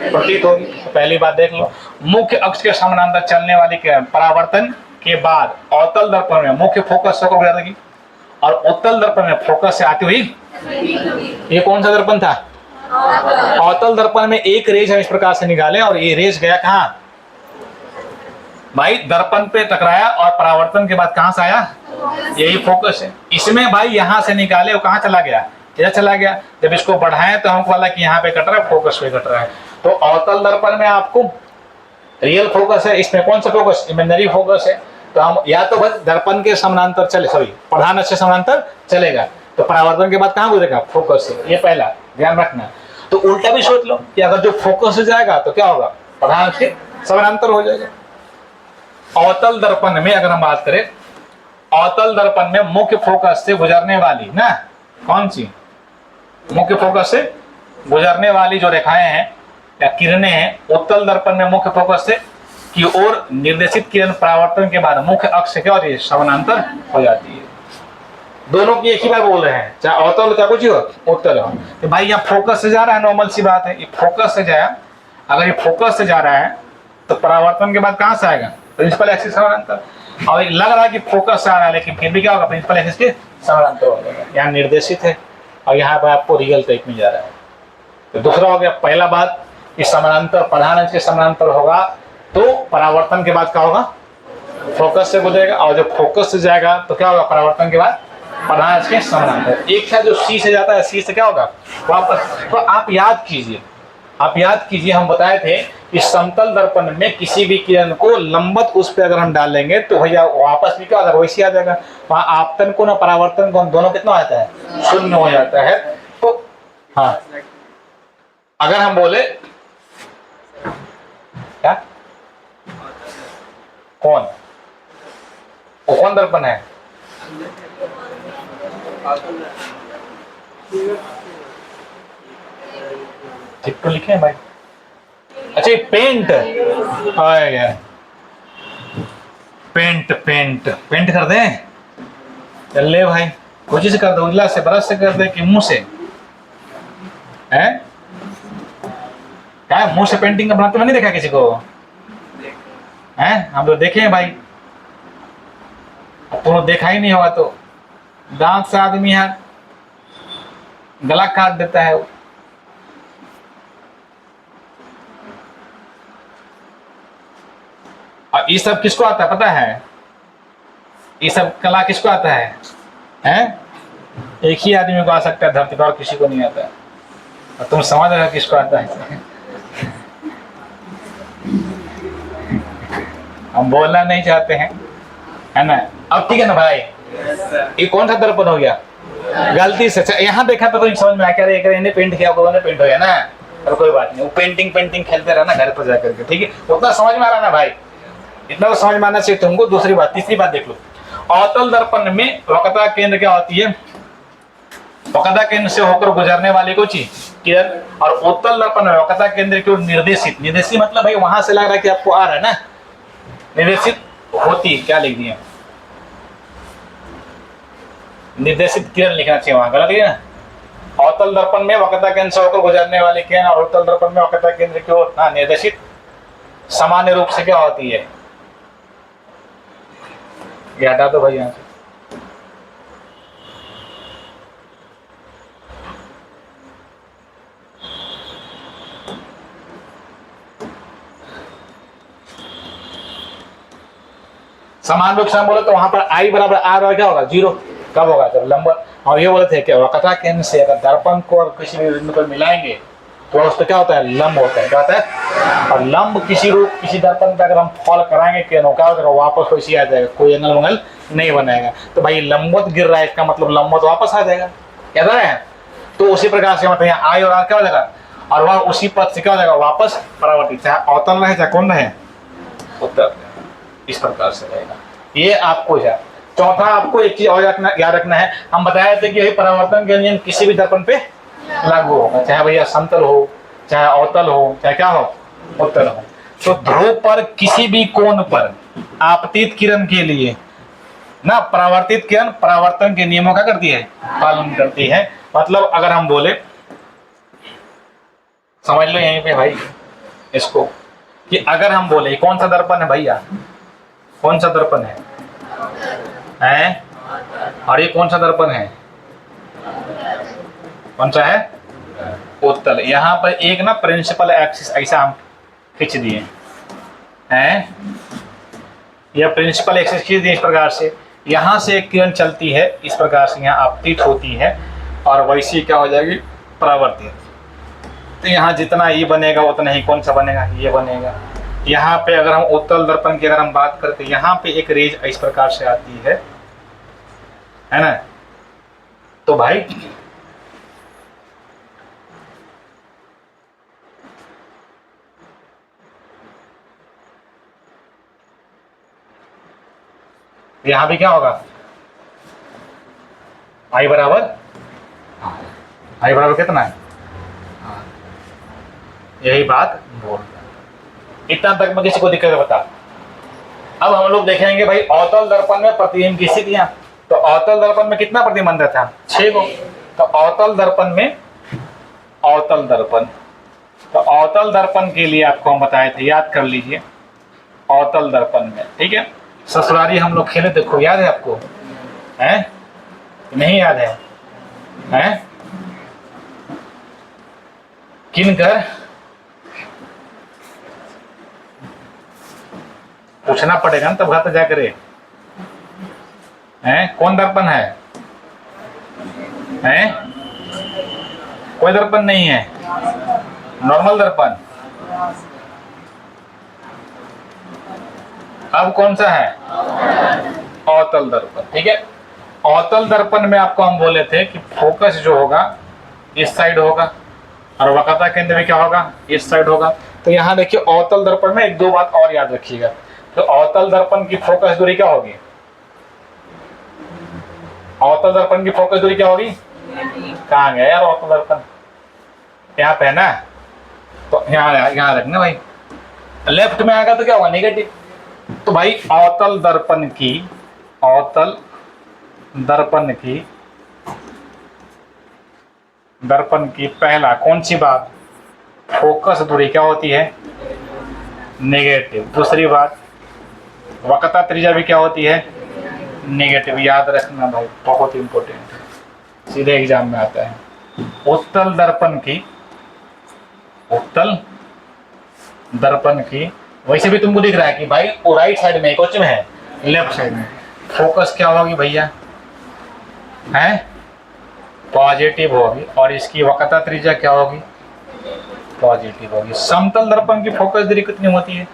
प्रतीत होगी। तो पहली बात देख लो, मुख्य अक्ष के समानांतर चलने वाली परावर्तन के बाद अवतल दर्पण में मुख्य फोकस से गुजरेगी, और उत्तल दर्पण में फोकस से आती हुई, ये कौन सा दर्पण था, अवतल दर्पण में एक रेज हम इस प्रकार से निकाले, और ये रेज गया कहाँ भाई, दर्पण पे टकराया, और परावर्तन के बाद कहां से आया, यही फोकस है। इसमें भाई यहां से निकाले, वो कहां चला गया, इधर चला गया। जब इसको बढ़ाए तो हमको वाला कि यहाँ पे कट रहा है, फोकस पे कट रहा है। तो अवतल दर्पण में आपको रियल फोकस है, इसमें कौन सा फोकस, इमेजिनरी फोकस है। तो हम या तो बस दर्पण के समानांतर चले, सॉरी प्रधान अक्ष से समानांतर चलेगा, तो परावर्तन के बाद कहां गुजरेगा, फोकस से, ये पहला ध्यान रखना। तो उल्टा भी सोच लो कि अगर जो फोकस से जाएगा तो क्या होगा, प्रधान अक्ष के समानांतर हो जाएगा। अवतल दर्पण में अगर हम बात करें, अवतल दर्पण में मुख्य फोकस से गुजरने वाली ना, कौन सी, मुख्य फोकस से गुजरने वाली जो रेखाएं हैं या किरणें हैं, उत्तल दर्पण में मुख्य फोकस से की ओर निर्देशित किरण परावर्तन के बाद मुख्य अक्ष से क्या होती है, समानांतर हो जाती है। दोनों की एक ही बात बोल रहे हैं, चाहे अवतल क्या कुछ हो, उत्तल हो। तो भाई यहाँ फोकस से जा रहा है, नॉर्मल सी बात है, ये फोकस से जाए, अगर ये फोकस से जा रहा है तो परावर्तन के बाद कहां से आएगा, प्रिंसिपल एक्सिस समानांतर। और लग रहा है कि फोकस से आ रहा है, लेकिन फिर भी क्या होगा, प्रिंसिपल एक्सिस के समानांतर हो जाएगा। यहाँ निर्देशित है और यहाँ पर आपको रियल टाइप में जा रहा है। तो दूसरा हो गया, पहला बात कि समानांतर प्रधान अक्ष के समानांतर होगा तो परावर्तन के बाद क्या होगा, फोकस से गुजरेगा, और जब फोकस से जाएगा तो क्या होगा, परावर्तन के बाद प्रधान अक्ष के समानांतर। एक है जो सी से जाता है, सी से क्या होगा वापस। तो आप याद कीजिए, हम बताए थे कि समतल दर्पण में किसी भी किरण को लंबवत उस पर अगर हम डालेंगे तो भैया वापस भी क्या होगा, वैसे आ जाएगा। वहां आपतन कोण और परावर्तन कोण दोनों कितना आता है, 0 हो जाता है। तो हाँ, अगर हम बोले क्या, कौन, वो कौन दर्पण है, ठीक तो लिखे हैं भाई। अच्छा पेंट आएगा, पेंट कर दें, चल ले भाई, कोशिश कर दो, उजला से ब्रश से कर दे कि मुंह से, हैं क्या मुंह से पेंटिंग बनाते हुए नहीं देखा किसी को, हैं हम तो देखे हैं भाई, तुम देखा ही नहीं होगा तो दांत से आदमी है गला काट देता है। और ये सब किसको आता है पता है, ये सब कला किसको आता है, हैं एक ही आदमी को आ सकता है धरती पर, और किसी को नहीं आता है। और तुम समझ रहे हो किसको आता है हम बोलना नहीं चाहते हैं, है ना। अब ठीक है ना भाई, ये कौन सा दर्पण हो गया, गलती से यहाँ देखा तो समझ में आया, इन्हें पेंट किया, पेंट हो गया ना, और कोई बात नहीं, वो पेंटिंग खेलते रहना घर पर जाकर के, ठीक है, उतना समझ में आ रहा ना भाई, इतना तो समझ में आना चाहिए तुमको। दूसरी बात, तीसरी बात देख लो, अवतल दर्पण में वक्रता केंद्र क्या होती है, वक्रता केंद्र से होकर गुजरने वाली कोई चीज किरण, और उत्तल दर्पण में वक्रता केंद्र की ओर निर्देशित, निर्देशित मतलब भाई वहां से लग रहा है कि आपको आ रहा है ना, निर्देशित होती, क्या लिख दिया, निर्देशित किरण लिखना चाहिए, वहां गलत है ना। अवतल दर्पण में वक्रता केंद्र से होकर गुजरने वाली किरण और उत्तल दर्पण में वक्रता केंद्र की ओर निर्देशित सामान्य रूप से क्या होती है, ये हटा दो भाई यहाँ से। समान रूप से हम बोले तो वहां पर आई बराबर आर और क्या होगा, जीरो, कब होगा, जब लंब, और ये बोले थे कि वक्रता केंद्र से अगर दर्पण को और किसी भी बिंदु पर मिलाएंगे तो उसको क्या होता है, लंब होता है, क्या होता है, और लंब किसी रूप किसी दर्पण पे अगर हम फॉल कराएंगे क्या होगा, वापस वैसे आ जाएगा, कोई एंगल वंगल नहीं बनाएगा। तो भाई लंबवत गिर रहा है, इसका मतलब लंबवत वापस आ जाएगा, याद है। तो उसी प्रकार से मतलब यहाँ आई और आर क्या हो जाएगा, और वह उसी पथ से क्या हो जाएगा, वापस परावर्तित, चाहे अवतल रहे चाहे कौन रहे, उत्तर, इस प्रकार से रहेगा। ये आपको है। चौथा आपको एक चीज और याद रखना है, हम बताए थे कि परावर्तन के नियम किसी भी दर्पण पे लागू होगा, चाहे भैया समतल हो, चाहे अवतल हो, चाहे क्या हो, उत्तल हो। तो ध्रुव पर किसी भी कोण पर आपतित किरण के लिए ना परावर्तित किरण परावर्तन के नियमों का करती है, पालन करती है। मतलब अगर हम बोले, समझ लो यहीं पे भाई इसको, कि अगर हम बोले कौन सा दर्पण है भैया, कौन सा दर्पण है, और ये कौन सा दर्पण है, कौन सा है, उत्तल। यहाँ पर एक ना प्रिंसिपल एक्सिस ऐसा हम खींच दिए हैं, यह प्रिंसिपल एक्सिस खींच दिए इस प्रकार से, यहाँ से एक किरण चलती है इस प्रकार से, यहाँ आपतित होती है और वैसी क्या हो जाएगी, परावर्तित। तो यहाँ जितना ये बनेगा उतना ही कौन सा बनेगा, ये बनेगा। यहाँ पे अगर हम उत्तल दर्पण की अगर हम बात करते हैं, यहाँ पे एक रेज इस प्रकार से आती है ना, तो भाई यहाँ भी क्या होगा, आई बराबर, आई बराबर कितना है, यही बात बोल, इतना तक में किसी को दिक्कत है बता। अब हम लोग देखेंगे भाई अवतल दर्पण में प्रतिबिंब की स्थितियां, तो अवतल दर्पण में कितना प्रतिबंध था, 6 गो। तो अवतल दर्पण में, अवतल दर्पण, तो अवतल दर्पण के लिए आपको हम बताए थे, याद कर लीजिए, अवतल दर्पण में, ठीक है, ससुरारी हम लोग खेले थे, याद है आपको, हैं, नहीं याद है, हैं, किनकर पूछना पड़ेगा ना, तब घर पे जाकर, हैं, कौन दर्पण है, हैं, कोई दर्पण नहीं है, नॉर्मल दर्पण। अब कौन सा है, अवतल दर्पण, ठीक है। अवतल दर्पण में आपको हम बोले थे कि फोकस जो होगा इस साइड होगा और वक्रता केंद्र भी क्या होगा, इस साइड होगा। तो यहाँ देखिए अवतल दर्पण में एक दो बात और याद रखिएगा, तो अवतल दर्पण की फोकस दूरी क्या होगी, अवतल दर्पण की फोकस दूरी क्या होगी, कहाँ गया यार अवतल दर्पण, यहाँ पे है ना, तो यहाँ रखना भाई, लेफ्ट में आएगा तो क्या होगा, नेगेटिव। तो भाई अवतल दर्पण की, अवतल दर्पण की पहला कौन सी बात, फोकस दूरी क्या होती है, नेगेटिव। दूसरी बात वक्रता त्रिज्या भी क्या होती है, नेगेटिव, याद रखना भाई, बहुत इंपॉर्टेंट है, सीधे एग्जाम में आता है। उत्तल दर्पण की, उत्तल दर्पण की, वैसे भी तुमको दिख रहा है कि भाई वो राइट साइड में, क्वेश्चन है लेफ्ट साइड में, फोकस क्या होगी भैया, है पॉजिटिव होगी, और इसकी वक्रता त्रिज्या क्या होगी, पॉजिटिव होगी। समतल दर्पण की फोकस दूरी कितनी होती है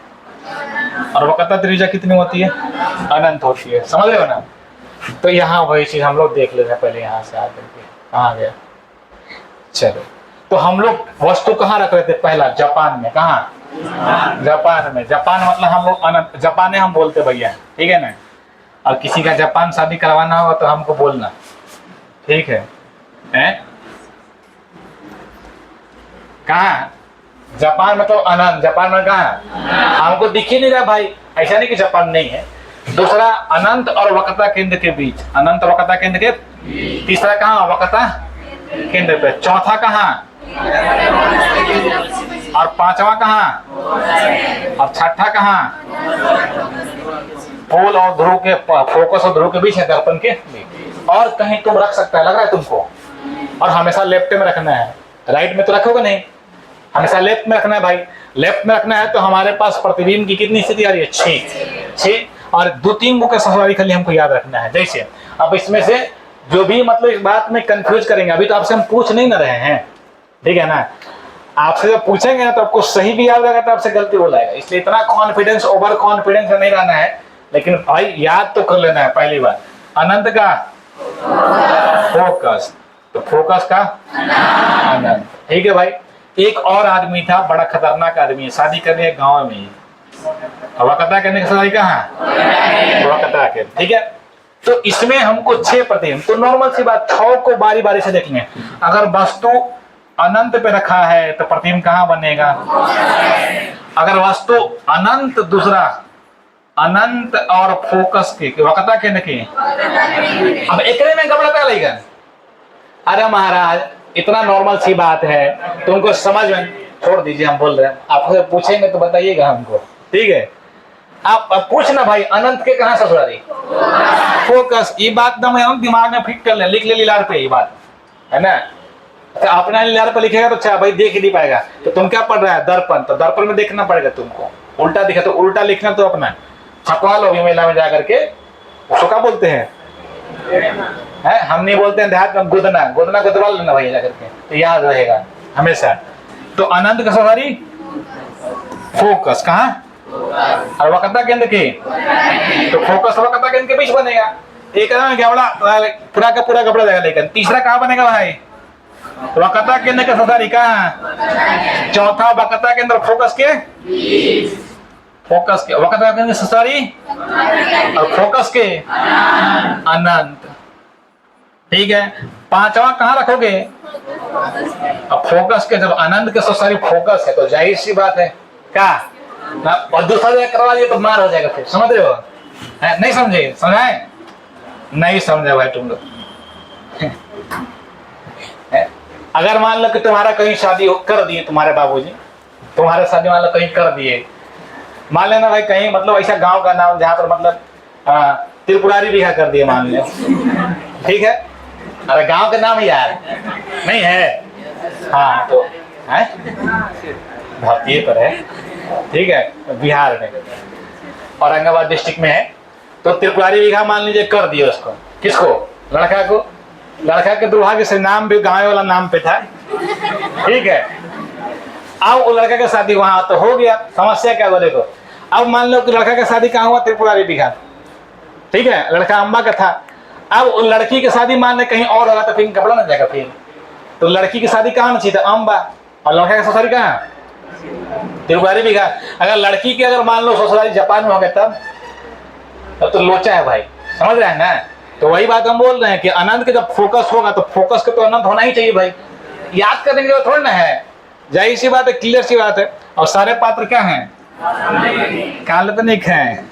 और वक्रता त्रिज्या कितनी होती है, अनंत होती है, समझ रहे हो ना। तो यहाँ वही चीज हम लोग देख लेते हैं पहले, यहाँ से आकर के कहाँ गया, चलो। तो हम लोग वस्तु कहाँ रख रहे थे, पहला जापान में, कहाँ, जापान में। जापान मतलब हम लोग अनंत, जापाने हम बोलते भैया, ठीक है ना। और किसी का जापान शादी करवाना होगा तो हमको बोलना, ठीक है, है? कहाँ? जापान में तो अनंत, जापान में कहाँ? हमको दिख ही नहीं रहा भाई। ऐसा नहीं कि जापान नहीं है। दूसरा अनंत और वक्रता केंद्र के बीच, अनंत वक्रता केंद्र के। तीसरा कहाँ? वक्रता केंद्र पे। चौथा कहाँ? और पांचवा कहाँ? और छठा कहाँ? पोल और ध्रुव के, फोकस और ध्रुव के बीच है, दर्पण के बीच। और कहीं तुम रख सकता है, लग रहा है तुमको? और हमेशा लेफ्ट में रखना है, राइट में तो रखोगे नहीं, हमेशा लेफ्ट में रखना है भाई। लेफ्ट में रखना है तो हमारे पास प्रतिबिंब की कितनी स्थिति आ रही है? 6। और 2-3 बुक सवारी खाली हमको याद रखना है। जैसे अब इसमें से जो भी मतलब इस बात में कंफ्यूज करेंगे, अभी तो आपसे हम पूछ नहीं ना रहे हैं, ठीक है ना? आपसे जब पूछेंगे ना तो आपको सही भी याद रहेगा, तो आपसे गलती हो जाएगा। इसलिए इतना कॉन्फिडेंस, ओवर कॉन्फिडेंस नहीं रहना है, लेकिन भाई याद तो कर लेना है। पहली बार अनंत का फोकस, तो फोकस का अनंत, ठीक है भाई। एक और आदमी था, बड़ा खतरनाक आदमी है, शादी करने है गांव में ही। वक्रता करने की शादी कहाँ? वक्रता के, ठीक है। तो इसमें हमको 6 प्रतिबिंब, तो नॉर्मल सी बात, 6 को बारी बारी से देखेंगे। अगर वस्तु अनंत पे रखा है तो प्रतिबिंब कहाँ बनेगा? अगर वस्तु अनंत, दूसरा अनंत और फोकस के, वक्रता केंद्र के, अब एकरे में घबराता लगेगा। अरे महाराज इतना नॉर्मल सी बात है, तुमको समझ में, छोड़ दीजिए, हम बोल रहे हैं। आपसे पूछेंगे तो बताइएगा हमको, ठीक है? आप पूछना भाई, अनंत के कहाँ ससुरारी? फोकस। ये बात ना मैं दिमाग में फिट कर ले, लिख ले लीलार पे, ये बात है ना? तो अपना लीलार पे लिखेगा तो अच्छा भाई देख ही नहीं पाएगा। तो तुम क्या पढ़ रहा है? दर्पण, तो दर्पण में देखना पड़ेगा तुमको। उल्टा दिखा तो उल्टा लिखना, तो अपना छपवा लो मेला में जाकर के। उसको क्या बोलते हैं? है? हम नहीं बोलते हैं देहात में, गुदना, गुदना गुदवा लेना भाई जाकर के, तो याद रहेगा हमेशा। तो अनंत का सवारी फोकस कहाँ? और वक्रता केंद्र की, तो फोकस वक्रता केंद्र के बीच बनेगा। एक गबड़ा पूरा का पूरा गबड़ा जाएगा। लेकिन तीसरा कहाँ बनेगा भाई? वक्रता केंद्र का सवारी कहाँ? चौथा वक्रता केंद्र फोकस के, फोकस के, वक्रता केंद्र सवारी और फोकस के अनंत, ठीक है। पांचवा कहाँ रखोगे? अब फोकस के, जब अनंत के ससारी फोकस है तो जाहिर सी बात है क्या ना, और दूसरा जगह करवा दिए तो मार हो जाएगा फिर, समझ रहे हो? है? नहीं समझे? समझाए? नहीं समझे भाई तुम लोग। अगर मान लो कि तुम्हारा कहीं शादी कर दिए, तुम्हारे बाबूजी तुम्हारे शादी मान लो कहीं कर दिए, मान लेना भाई कहीं मतलब ऐसा गांव का नाम जहाँ पर मतलब त्रिपुरारी बिहा कर दिए मान लो, ठीक है? अरे गांव का नाम यार नहीं है, हाँ तो है भारतीय पर है, ठीक है, बिहार में औरंगाबाद डिस्ट्रिक्ट में है। तो त्रिपुरारी बिघा मान लीजिए कर दिए उसको, किसको? लड़का को। लड़का के दुर्भाग्य से नाम भी गाँव वाला नाम पे था, ठीक है। अब वो लड़का का शादी वहां तो हो गया, समस्या क्या बोले को? अब मान लो कि लड़का का शादी कहाँ हुआ? त्रिपुरारी बिघा, ठीक है, लड़का अम्बा का था। अब लड़की की शादी मान ले कहीं और होगा तो फिर कपड़ा ना जाएगा फिर, तो लड़की की शादी कहाँ चाहिए? अम्बा, और लड़का का ससुराली कहाँ? त्रिपुरारी बिघा। अगर लड़की की अगर मान लो ससुराली जापान में हो गया तब तो लोचा है भाई, समझ रहे हैं ना? तो वही बात हम बोल रहे हैं कि अनंत के जब फोकस होगा तो फोकस के तो अनंत होना ही चाहिए भाई, याद करने के लिए थोड़ा ना है, जाहिर सी बात है, क्लियर सी बात है। और सारे पात्र क्या हैं? काल्पनिक हैं।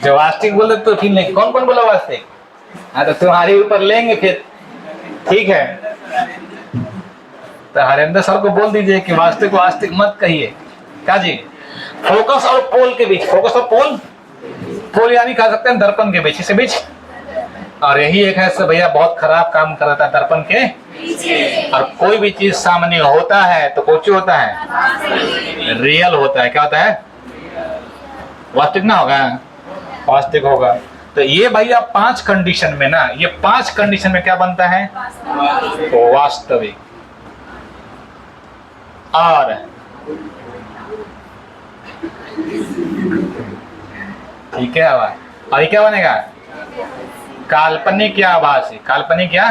जो वास्तविक बोले तो फिर नहीं, कौन कौन बोला वास्तविक? हाँ तो तुम्हारे ऊपर लेंगे फिर, ठीक है। तो हरेंद्र सर को बोल दीजिए कि वास्तविक वास्तविक मत कहिए, क्या जी? फोकस और पोल के बीच, फोकस और पोल, पोल यानी कह सकते हैं दर्पण के बीच, इसके बीच। और यही एक है भैया बहुत खराब काम कर रहा था दर्पण के। और कोई भी चीज सामने होता है तो कौन होता है? रियल होता है। क्या होता है? वास्तविक ना होगा, वास्तविक होगा। तो ये भैया 5 कंडीशन में ना, ये 5 कंडीशन में क्या बनता है? वास्तविक। और ठीक है, और ये क्या बनेगा? काल्पनिक या आभासी। काल्पनिक या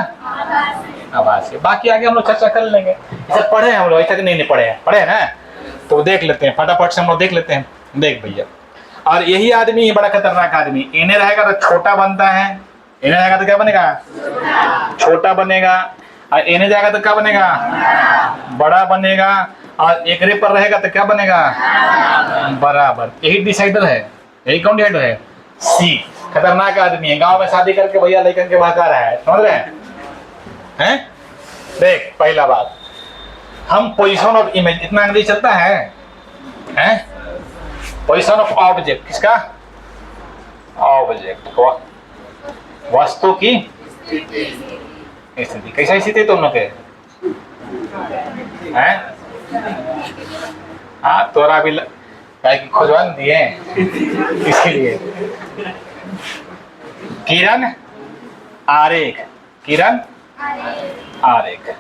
आभासी। बाकी आगे हम लोग चर्चा कर लेंगे। इसे पढ़े हैं हम लोग, ऐसा नहीं पढ़े हैं, पढ़े हैं ना? तो देख लेते हैं फटाफट से, हम लोग देख लेते हैं। देख भैया, और यही आदमी बड़ा खतरनाक आदमी, इन्हें रहेगा तो छोटा बनता है, इन्हें जाएगा तो क्या बनेगा, छोटा बनेगा, और इन्हें जाएगा तो क्या बनेगा, बड़ा बनेगा, और एक रे पर रहेगा तो क्या बनेगा, बराबर। यही डिसाइडर है, यही कौन डिसाइडर है, सी। खतरनाक आदमी है, गांव में शादी करके भैया लेकर के बहका रहा है, समझ रहे हैं? देख पहला बात, हम पोजीशन ऑफ इमेज, इतना अंग्रेजी चलता है, हैं? पोजीशन ऑफ ऑब्जेक्ट, किसका, ऑब्जेक्ट को, वस्तु की स्थिति। कैसा स्थिति तुम लोग के हैं? हाँ तोरा भी खोजवान दिए इसीलिए। किरण आरेख, किरण आरेख,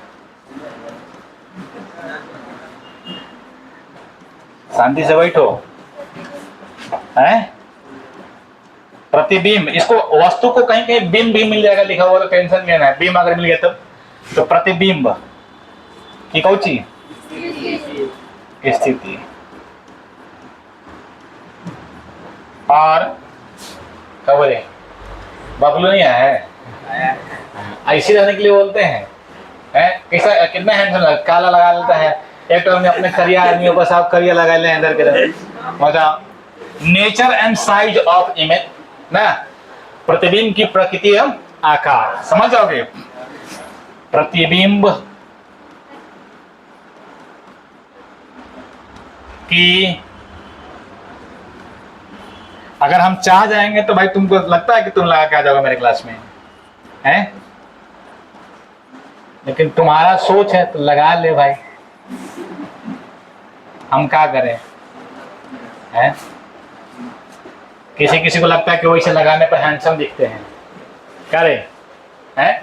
शांति से बैठो, हैं? प्रतिबिंब, इसको वस्तु को कहीं कहीं बिंब भी मिल जाएगा लिखा हुआ, तो टेंशन लेना है। बिंब अगर मिल गया तब तो प्रतिबिंब की कौची स्थिति। और क्या बोले, बबलू नहीं है, ऐसी रहने के लिए बोलते हैं, कैसा कितना हैंडसम, काला लगा लेता है, एक तो हमने अपने करिया आदमियों पर साफ करिया लगा ले अंदर के अंदर। मतलब nature and size of image ना, प्रतिबिंब की प्रकृति एवं आकार, समझ जाओगे। प्रतिबिंब की अगर हम चाह जाएंगे तो भाई तुमको लगता है कि तुम लगा के आ जाओगे मेरे क्लास में, हैं? लेकिन तुम्हारा सोच है तो लगा ले भाई, हम क्या करें, हैं? किसी किसी को लगता है कि वैसे लगाने पर हैंडसम दिखते हैं, क्या रे, हैं?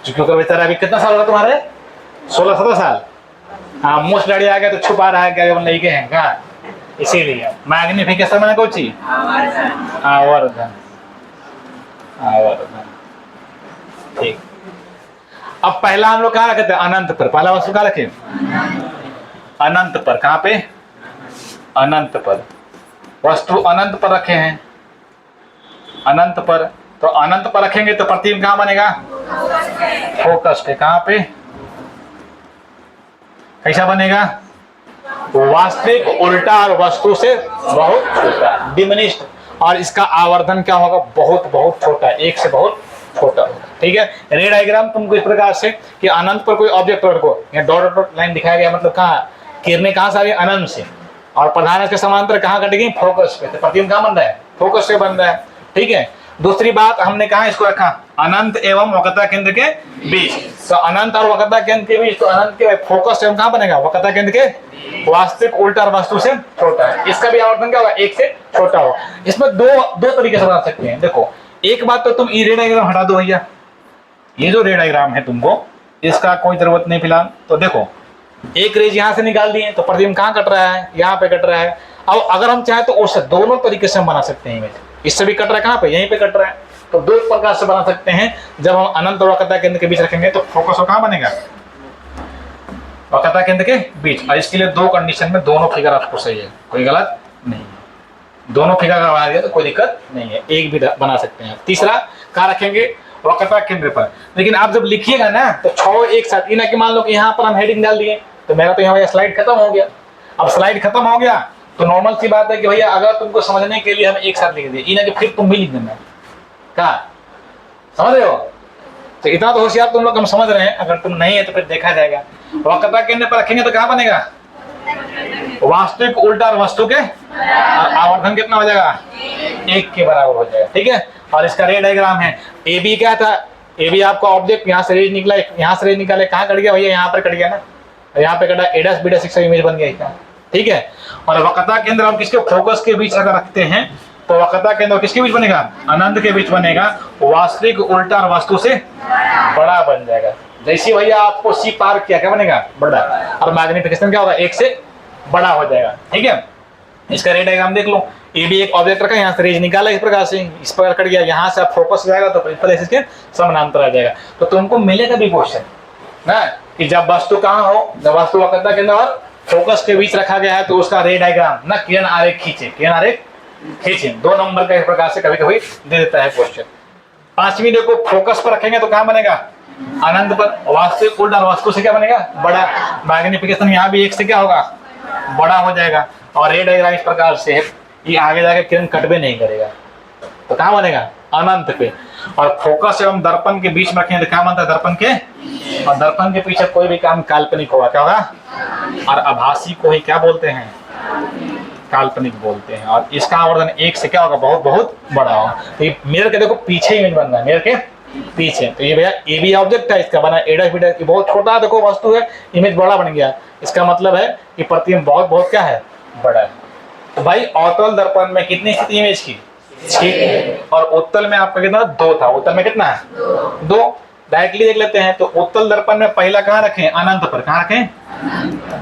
क्योंकि बेचारा अभी कितना साल होगा तुम्हारे, 16-17 साल। हाँ मोस्ट डैडी आ गया तो छुपा रहा है, क्या लड़के हैं क्या, इसीलिए। मैग्निफिकेशन मैंने कौन सी, आवर्धन, आवर्धन, ठीक। अब पहला हम लोग कहाँ रखे थे, अनंत पर। पहला वस्तु कहाँ रखे, अनंत पर। कहाँ पे, अनंत पर। वस्तु अनंत पर रखे हैं, अनंत पर। तो अनंत पर रखेंगे तो प्रतिबिंब कहाँ बनेगा, फोकस पे। कहाँ पे, कैसा बनेगा, वास्तविक उल्टा और वस्तु से बहुत छोटा, डिमिनिश्ड। और इसका आवर्धन क्या होगा, बहुत बहुत छोटा, एक से बहुत छोटा होगा, ठीक है। रे डायग्राम तुमको इस प्रकार से कि अनंत पर कोई ऑब्जेक्ट को यहाँ डॉट डॉट लाइन दिखाया गया, मतलब कहाँ किरणें कहाँ से आ रही, अनंत से, और प्रधान के समांतर कहाँ कटेगी, फोकस पे। तो प्रतिबिंब कहाँ बन रहा है, फोकस से बन रहा है, ठीक है। दूसरी बात हमने कहा इसको रखा अनंत एवं वक्रता केंद्र के बीच। तो अनंत और वक्रता केंद्र के बीच, तो अनंत के फोकस एवं कहाँ बनेगा, वक्रता केंद्र के वास्तविक उल्टा और वस्तु से छोटा है। इसका भी आवर्तन क्या होगा, एक से छोटा होगा। इसमें दो तरीके से बना सकते हैं। देखो एक बात तो तुम ये रे डायग्राम हटा दो भैया, ये जो रे डायग्राम है तुमको इसका कोई जरूरत नहीं फिलहाल। तो देखो एक रेज यहाँ से निकाल दिए तो प्रतिबिंब कहाँ कट रहा है, यहाँ पे कट रहा है। अब अगर हम चाहें तो उससे दोनों तरीके से हम बना सकते हैं इमेज। इससे भी कट रहा है, कहाँ पे, यहीं पे कट रहा है। तो दो प्रकार से बना सकते हैं। जब हम अनंत और वक्रता केंद्र के बीच रखेंगे तो फोकस वो कहाँ बनेगा, वक्रता केंद्र के बीच। और इसके लिए दो कंडीशन में दोनों फिगर आपको सही है, कोई गलत नहीं है। दोनों फिगर का बना दिया तो कोई दिक्कत नहीं है, एक भी बना सकते हैं। तीसरा कहाँ रखेंगे, वक्रता केंद्र पर। लेकिन आप जब लिखिएगा ना तो 6 एक साथ, ना कि मान लो कि यहाँ पर हम हेडिंग डाल दिए तो मेरा तो यहाँ स्लाइड खत्म हो गया। अब स्लाइड खत्म हो गया तो नॉर्मल सी बात है कि भैया अगर तुमको समझने के लिए हम एक साथ लिख दिए, ना कि फिर तुम भी लिख देना, क्या समझ रहे हो। तो इतना तो होशियार तुम लोग हम समझ रहे हैं, अगर तुम नहीं है तो फिर देखा जाएगा। वक्रता केंद्र पर रखेंगे तो कहाँ बनेगा, वास्तविक उल्टा और वस्तु के आवर्धन कितना हो जाएगा, 1 के बराबर हो जाएगा, ठीक है। और इसका रे डायग्राम है। ए बी क्या था, ए बी आपका ऑब्जेक्ट, यहाँ से रेज निकला, यहाँ से रेज निकाले, कहाँ कट गया भैया, यहाँ पर कट गया ना, यहाँ पे कटा, एडस बीडस एक इमेज बन गया, ठीक है। और वक्रता केंद्र हम किसके, फोकस के बीच अगर रखते हैं तो वक्रता केंद्र किसके बीच बनेगा, अनंत के बीच बनेगा। वास्तविक उल्टा और वस्तु से बड़ा बन जाएगा। जैसे भैया आपको सी पार किया क्या बनेगा, बड़ा। और मैग्निफिकेशन क्या होगा, 1 से बड़ा हो जाएगा, ठीक है। इसका रे डायग्राम देख लो। ये भी एक ऑब्जेक्ट रखा है, यहाँ से रेज निकाला इस प्रकार से, इस प्रकार कट गया, यहाँ से आप फोकस जाएगा तो प्रिंसिपल एक्सिस के समानांतर आ जाएगा। तो तुमको मिलेगा भी क्वेश्चन ना कि जब वस्तु कहाँ हो, जब वस्तु वक्रता केंद्र और फोकस के बीच रखा गया है तो उसका रे डायग्राम ना किरण आरेख खींचे, किरण आरेख खींचे। 2 नंबर का इस प्रकार से कभी कभी दे देता है क्वेश्चन। पांचवी देखो फोकस पर रखेंगे तो कहाँ बनेगा, अनंत पर। वास्तविक उल्टा वस्तु से क्या बनेगा, बड़ा। मैग्निफिकेशन यहाँ भी एक से क्या होगा, बड़ा हो जाएगा। और रे डायग्राम इस प्रकार से है, ये आगे जाके किरण कटवे नहीं करेगा, तो कहाँ बनेगा, अनंत पे। और फोकस एवं दर्पण के बीच में रखेंगे तो क्या बनता है, दर्पण के। और दर्पण के पीछे कोई भी काम काल्पनिक होगा, क्या होगा। और आभासी को ही क्या बोलते हैं, काल्पनिक बोलते हैं। और इसका आवर्धन एक से क्या होगा, बहुत बहुत बड़ा होगा। तो ये मिरर के देखो पीछे इमेज बन रहा है, मिरर के पीछे। तो ये भैया ये भी ऑब्जेक्ट है, इसका बना एडा फीडा की बहुत छोटा देखो वस्तु है, इमेज बड़ा बन गया। इसका मतलब है कि प्रतिबिंब बहुत बहुत क्या है, बड़ा है। तो भाई अवतल दर्पण में कितनी स्थिति इमेज की, 6। और उत्तल में आपका कितना, 2 था। उत्तल में कितना है, 2। डायरेक्टली देख लेते हैं। तो उत्तल दर्पण में पहला कहाँ रखें, अनंत पर। कहाँ रखें,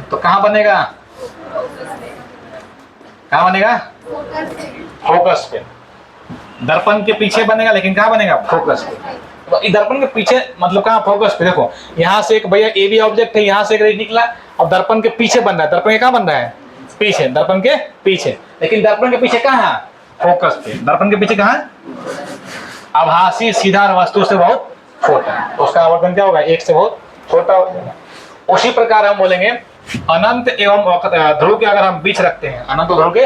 तो कहाँ बनेगा, कहाँ बनेगा, फोकस पे। दर्पण के पीछे बनेगा, लेकिन कहाँ बनेगा, फोकस पे। तो दर्पण के पीछे मतलब कहाँ, फोकस पे। देखो यहाँ से एक भैया ए बी ऑब्जेक्ट है, यहाँ से एक रे निकला और दर्पण के पीछे बन रहा है। दर्पण के कहाँ बन रहा है, पीछे, दर्पण के पीछे। लेकिन दर्पण के पीछे कहाँ है, फोकस पे। दर्पण के पीछे कहाँ है, आभासी सीधा वस्तु से बहुत छोटा है, तो उसका आवर्धन क्या होगा, 1 से बहुत छोटा हो जाएगा। उसी प्रकार हम बोलेंगे अनंत एवं ध्रुव के अगर हम बीच रखते हैं, अनंत ध्रुव के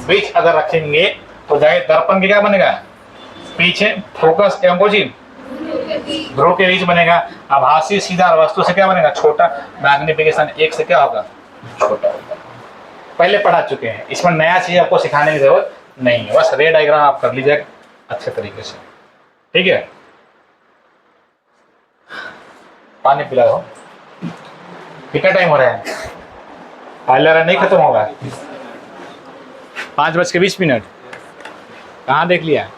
बीच अगर रखेंगे तो जाए दर्पण के क्या बनेगा, पीछे। फोकस एवं कोची ध्रुव के बीच बनेगा। आभासी सीधा वस्तु से क्या बनेगा, छोटा। मैग्निफिकेशन 1 से क्या होगा, छोटा होगा। पहले पढ़ा चुके हैं, इसमें नया चीज आपको सिखाने की जरूरत नहीं है। बस रे डायग्राम आप कर लीजिए अच्छे तरीके से, ठीक है। पानी पिला दो। कितना टाइम हो रहा है, पार्लर नहीं खत्म होगा, 5:20। कहाँ देख लिया,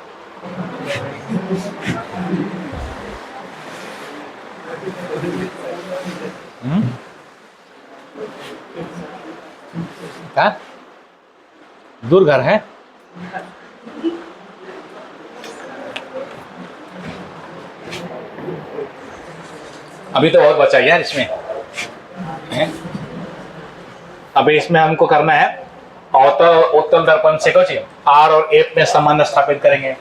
कहाँ दूर घर है। अभी तो बहुत बचा यार इसमें है? अभी इसमें हमको करना है उत्तल दर्पण से कुछ आर और एफ में संबंध स्थापित करेंगे।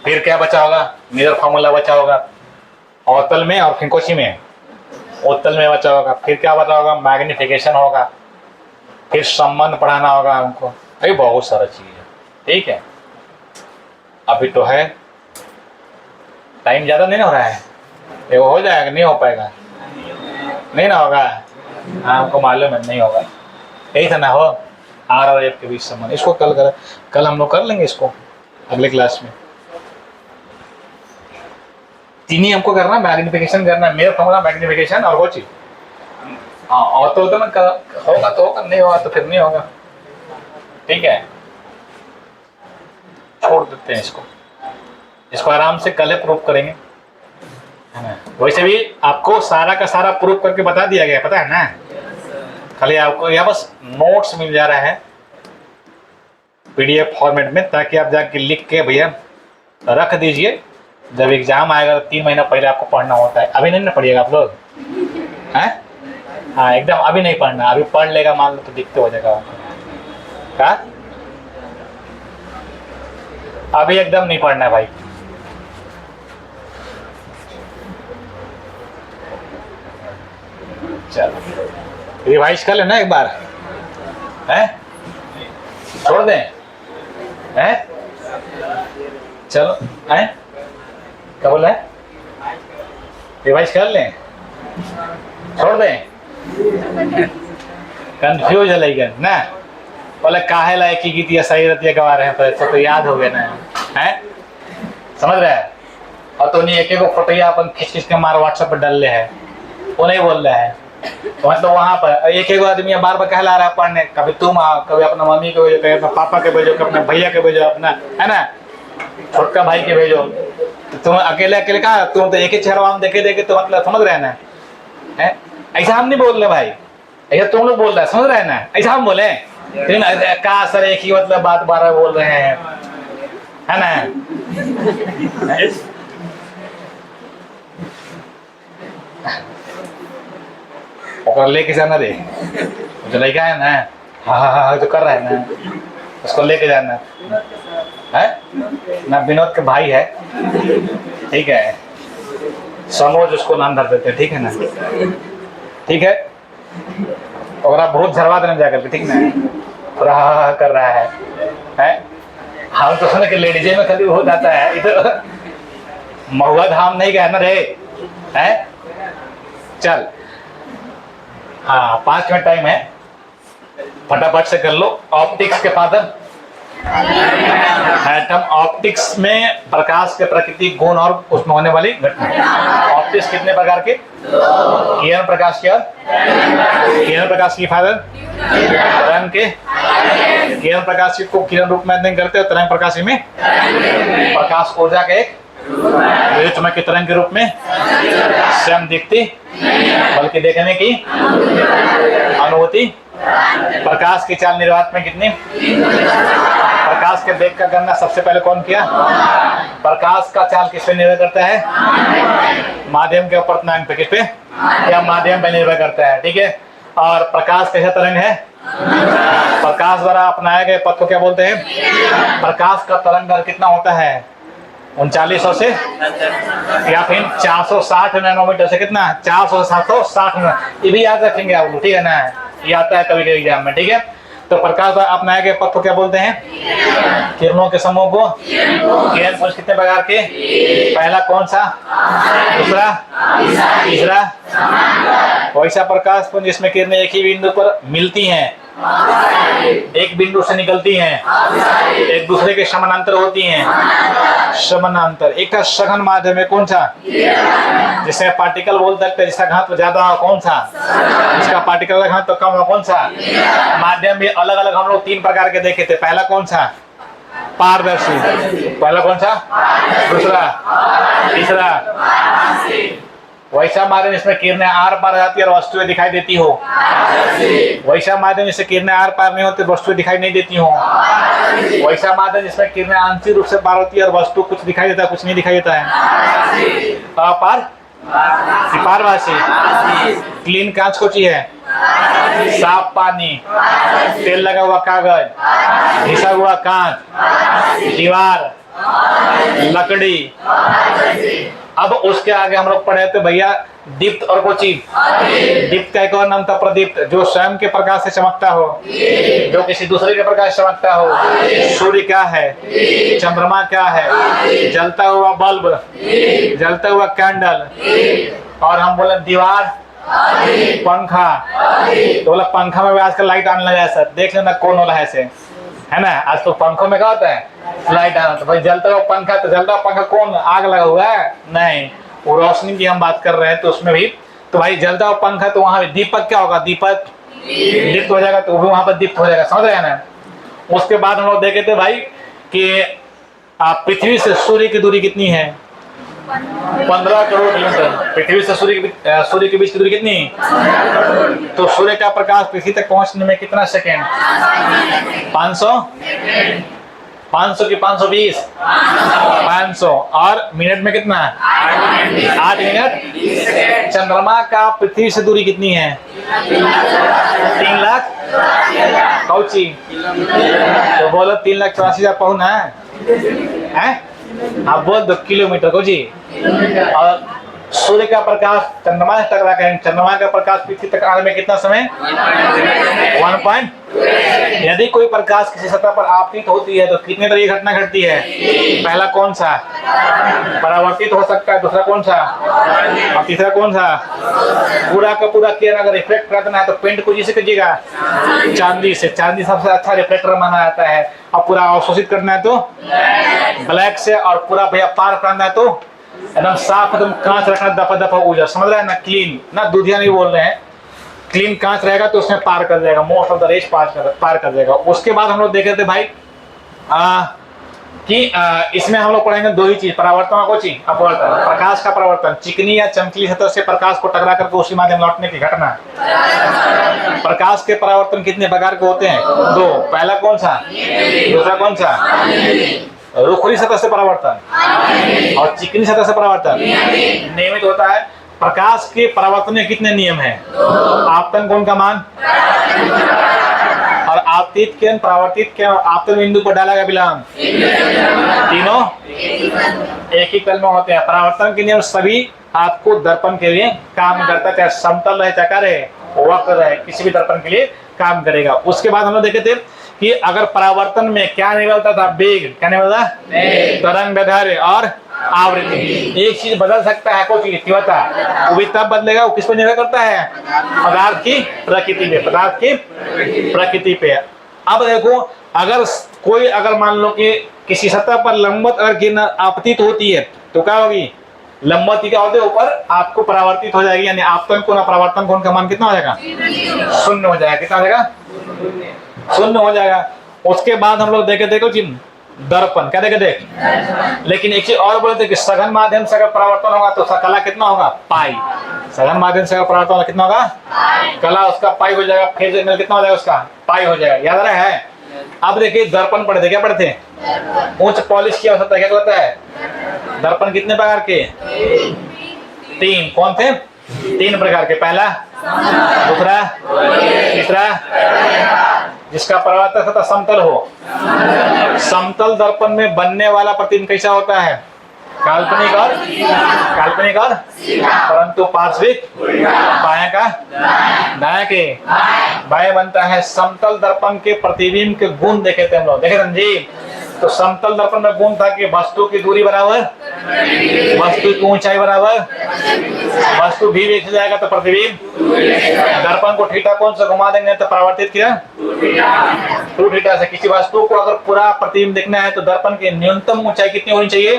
फिर क्या बचा होगा, मिरर फॉर्मूला बचा होगा अवतल में और फिंकोची में। उत्तल में बचा होगा, फिर क्या बचा होगा, मैग्निफिकेशन होगा, फिर संबंध पढ़ाना होगा हमको। अभी बहुत सारा चीज है, ठीक है। अभी तो है, टाइम ज्यादा नहीं हो रहा है, ये हो जाएगा, नहीं हो पाएगा, नहीं ना होगा। हाँ हमको मालूम है नहीं होगा, यही था ना हो, आर और एफ के बीच संबंध। इसको कल हम लोग कर लेंगे इसको अगले क्लास में। तीन ही हमको करना, मैग्निफिकेशन करना, मेरा फॉर्मूला मैग्निफिकेशन और वो चीज। हाँ और तो ना होगा तो होगा, नहीं होगा तो फिर नहीं होगा, ठीक है। छोड़ देते हैं इसको आराम से कल प्रूफ करेंगे, है ना। वैसे भी आपको सारा का सारा प्रूफ करके बता दिया गया, पता है ना। खाली आपको यहाँ बस नोट्स मिल जा रहा है पीडीएफ फॉर्मेट में, ताकि आप जाके लिख के भैया रख दीजिए। जब एग्जाम आएगा तो 3 महीना पहले आपको पढ़ना होता है। अभी नहीं ना पढ़िएगा आप लोग, हैं? हाँ एकदम अभी नहीं पढ़ना, अभी पढ़ लेगा मान लो तो दिक्कत हो जाएगा क्या। अभी एकदम नहीं पढ़ना है भाई। चलो रिवाइज कर लेना एक बार, हैं? छोड़ दें, हैं? चलो हैं, क्या बोला है, रिवाइज कर लें, छोड़ दें, कंफ्यूज है लेकिन ना। बोले काहे लायकी की थी सही रहती है गवा रहे हैं, तो याद हो गया ना, हैं? समझ रहे हैं। और तो नहीं एक एक फोटोया अपन खींच के मार व्हाट्सएप पर डाल ले है, वो नहीं बोल रहा है। तो मतलब वहाँ पर एक एक आदमी बार बार कहला रहा है पढ़ने, कभी तुम आओ, कभी अपना मम्मी को भेजो, कभी अपना पापा के भेजो, कभी अपने भैया के भेजो, अपना है ना छोटका भाई के भेजो। तो तुम अकेले अकेले कहा, तुम तो एक ही चेहरा हम देखे देखे तो मतलब समझ रहे ना, है? ऐसा हम नहीं बोल रहे भाई, ऐसा तुम लोग बोल रहे हैं, समझ रहे ना। ऐसा हम बोले कहा सर एक ही मतलब बात बार बोल रहे हैं, है ना। और लेके जाना रे, जो लड़का है ना, हाँ हाँ हाँ जो कर रहा है ना, उसको लेके जाना है। ना विनोद के भाई है, ठीक है, सनोज उसको नाम धर देते हैं, ठीक है ना, ठीक है, और आप बहुत झरवा देना जाकर के, ठीक ना, रहा कर रहा है? हम तो सुने कि लेडीजे में खाली हो जाता है, इधर महुआ धाम नहीं गया ना रे, है? चल, हाँ 5 मिनट टाइम है, फटाफट से कर लो। ऑप्टिक्स के फादर एटम, ऑप्टिक्स में प्रकाश के प्राकृतिक गुण और उसमें होने वाली घटना। ऑप्टिक्स कितने प्रकार के? किरण प्रकाश की, और किरण प्रकाश की फादर तरंग के, किरण प्रकाश को किरण रूप में अध्ययन करते हैं, तरंग प्रकाश में प्रकाश ऊर्जा के एक चमक तरंग के रूप में स्वयं दिखती बल्कि देखने की अनुभूति। प्रकाश की चाल निर्वात में कितनी? प्रकाश के वेग का गणना सबसे पहले कौन किया? प्रकाश का चाल किस पे निर्भर करता है? माध्यम के अपर्तनांक पे, किस पे? या माध्यम पे निर्भर करता है, ठीक है। और प्रकाश कैसा तरंग है? प्रकाश द्वारा अपनाए गए पथ को क्या बोलते हैं? प्रकाश का तरंग दर कितना होता है? 3900 से या फिर 460 नैनोमीटर से, कितना? 400 से 760। ये भी याद रखेंगे आप लोग, ठीक है ना, ये आता है कभी कभी एग्जाम में, ठीक है। तो प्रकाश द्वारा अपनाए गए पथ को क्या बोलते हैं? किरणों के समूह को। किरण पुंज कितने प्रकार के? पहला कौन सा? दूसरा, तीसरा। वैसा प्रकाश पुंज जिसमें किरणें एक ही बिंदु पर मिलती हैं, एक बिंदु से निकलती हैं, एक दूसरे के समानांतर होती हैं। समानांतर। एक का सघन माध्यम है, कौन सा? जिसमें पार्टिकल बोल सकते हैं, जिसका घनत्व ज्यादा हो, कौन सा? जिसका पार्टिकल का घनत्व कम हो, कौन सा? माध्यम भी अलग अलग हम लोग 3 प्रकार के देखे थे। पहला कौन सा? पारदर्शी। पहला कौन सा? दूसरा, तीसरा। वैसा माध्यम जिसमें किरणें आर पार हो जाती है और वस्तुएं दिखाई देती हो। वैसा माध्यम जिससे किरणें आर पार नहीं होती, वस्तुएं दिखाई नहीं देती हो। वैसा माध्यम जिसमें किरणें आंशिक रूप से पार होती है और वस्तु कुछ दिखाई देता है, कुछ नहीं दिखाई देता है। अपार, पारभासी। क्लीन कांच कौन सी है? साफ पानी, तेल लगा हुआ कागज, घिसा हुआ कांच, दीवार, लकड़ी। अब उसके आगे हम लोग पढ़े थे भैया दीप्त और कोची। दीप्त का एक और नाम था प्रदीप्त, जो स्वयं के प्रकाश से चमकता हो, जो किसी दूसरे के प्रकाश से चमकता हो। सूर्य क्या है? चंद्रमा क्या है? जलता हुआ बल्ब, जलता हुआ कैंडल। और हम बोले दीवार, पंखा। तो बोला पंखा में भी आजकल लाइट आने लगा है सर, देख लेना कौन वाला है से, है ना। आज तो पंखों में क्या होता है? लाइट आना। तो भाई जलता हुआ पंखा, तो जलता हुआ पंखा कौन? आग लगा हुआ है? नहीं, वो रोशनी की हम बात कर रहे हैं, तो उसमें भी तो भाई जलता हुआ पंखा, तो वहां दीपक क्या होगा? दीपक दीप्त हो जाएगा, तो वो भी वहां पर दीप्त हो जाएगा, समझ रहे हैं ना। उसके बाद हम लोग देखे थे भाई कि पृथ्वी से सूर्य की दूरी कितनी है? 15 करोड़ किलोमीटर। पृथ्वी से सूर्य के बीच की दूरी कितनी? तो सूर्य का प्रकाश पृथ्वी तक पहुंचने में कितना सेकेंड? 500 की 520, 500। और मिनट में कितना? 8 मिनट। चंद्रमा का पृथ्वी से दूरी कितनी है? 3 लाख कौची। तो बोलो 3,84,000 पाउंड है? आप बोल दो किलोमीटर को जी। और सूर्य का प्रकाश चंद्रमा से टकरा कर, चंद्रमा का प्रकाश पृथ्वी तक आने में कितना समय? 1 पॉइंट। यदि कोई प्रकाश किसी सतह पर आपतित होती है तो कितने तरह की घटना घटती है? पहला कौन सा? परावर्तित हो सकता है। दूसरा कौन सा? और तीसरा कौन सा? पूरा का पूरा किरण अगर रिफ्लेक्ट करना है तो पेंट को जिसे कीजिएगा? चांदी से। चांदी सबसे अच्छा रिफ्लेक्टर माना जाता है। और पूरा अवशोषित करना है तो ब्लैक से। और पूरा भैया पार करना है तो एकदम साफ, एकदम कांच रखना, दफा दफा उजर, समझ रहा है ना। क्लीन ना, दूधिया नहीं बोल रहे हैं, क्लीन कांच रहेगा तो उसमें पार कर जाएगा, मोस्ट ऑफ द रेज पार कर जाएगा। उसके बाद हम लोग देख रहे थे भाई कि इसमें हम लोग पढ़ेंगे 2 ही चीज, परावर्तन और कोची अपवर्तन। प्रकाश का परावर्तन, चिकनी या चमकीली सतह से प्रकाश को टकरा करके उसी माध्यम लौटने की घटना। प्रकाश के परावर्तन कितने प्रकार के होते हैं? 2। पहला कौन सा? दूसरा कौन सा? रुखरी सतह से परावर्तन और चिकनी सतह से परावर्तन नियमित होता है। प्रकाश के परावर्तन में कितने नियम हैं? आपतन कोण का मान और आपतित किरण, परावर्तित किरण, आपतन बिंदु पर डाला गया विलंब, तीनों एक ही तल में होते हैं। परावर्तन के नियम सभी आपको दर्पण के लिए काम करता है, चाहे समतल रहे, चाहे रहे वक्र रहे, किसी भी दर्पण के लिए काम करेगा। उसके बाद हम लोग देखे थे कि अगर परावर्तन में क्या नहीं बदलता था, वेग, क्या नहीं बदला, तरंग दैर्ध्य और आवृत्ति। एक चीज बदल सकता है, कोई चीज तीव्रता, वो भी तब बदलेगा, वो किस पर निर्भर करता है, पदार्थ की प्रकृति पे, पदार्थ की प्रकृति पे। अब देखो, अगर कोई अगर मान लो कि किसी सतह पर लंबवत अगर किरण आपतित होती है तो क्या होगी, लंबवत क्या होते हैं, ऊपर आपको परावर्तित हो जाएगी, यानी आपतन कोण परावर्तन कोण का मान कितना हो जाएगा, शून्य हो जाएगा। कितना हो जाएगा, शून्य हो जाएगा। उसके बाद हम लोग देखे कि दर्पण, क्या देखे देख, लेकिन एक चीज और बोले थे कि सघन माध्यम से अगर परावर्तन होगा तो उसका कला कितना होगा, पाई। सघन माध्यम से अगर परावर्तन होगा कितना होगा, कला उसका पाई हो जाएगा, फेज एंगल कितना हो जाएगा, उसका पाई हो जाएगा। याद रहा है। अब देखिए दर्पण पढ़े थे, क्या पढ़े थे, उच्च पॉलिश की आवश्यकता, क्या कहता है, दर्पण कितने प्रकार के, तीन। कौन थे, तीन प्रकार के, पहला, दूसरा, तीसरा, जिसका परावर्तन सतह समतल हो। समतल दर्पण में बनने वाला प्रतिबिंब कैसा होता है, काल्पनिक और परंतु पार्श्विक, बायां का दायां के बाएं बनता है। समतल दर्पण के प्रतिबिंब के गुण देखे थे हम लोग, देखे जी। तो समतल दर्पण में गुण था कि वस्तु की दूरी बराबर, वस्तु की ऊंचाई बराबर, वस्तु भी एक जाएगा तो प्रतिबिंब, दर्पण को थीटा कोण से घुमा देंगे तो परावर्तित किया 2 थीटा से। किसी वस्तु को अगर पूरा प्रतिबिंब देखना है तो दर्पण की न्यूनतम ऊंचाई कितनी होनी चाहिए।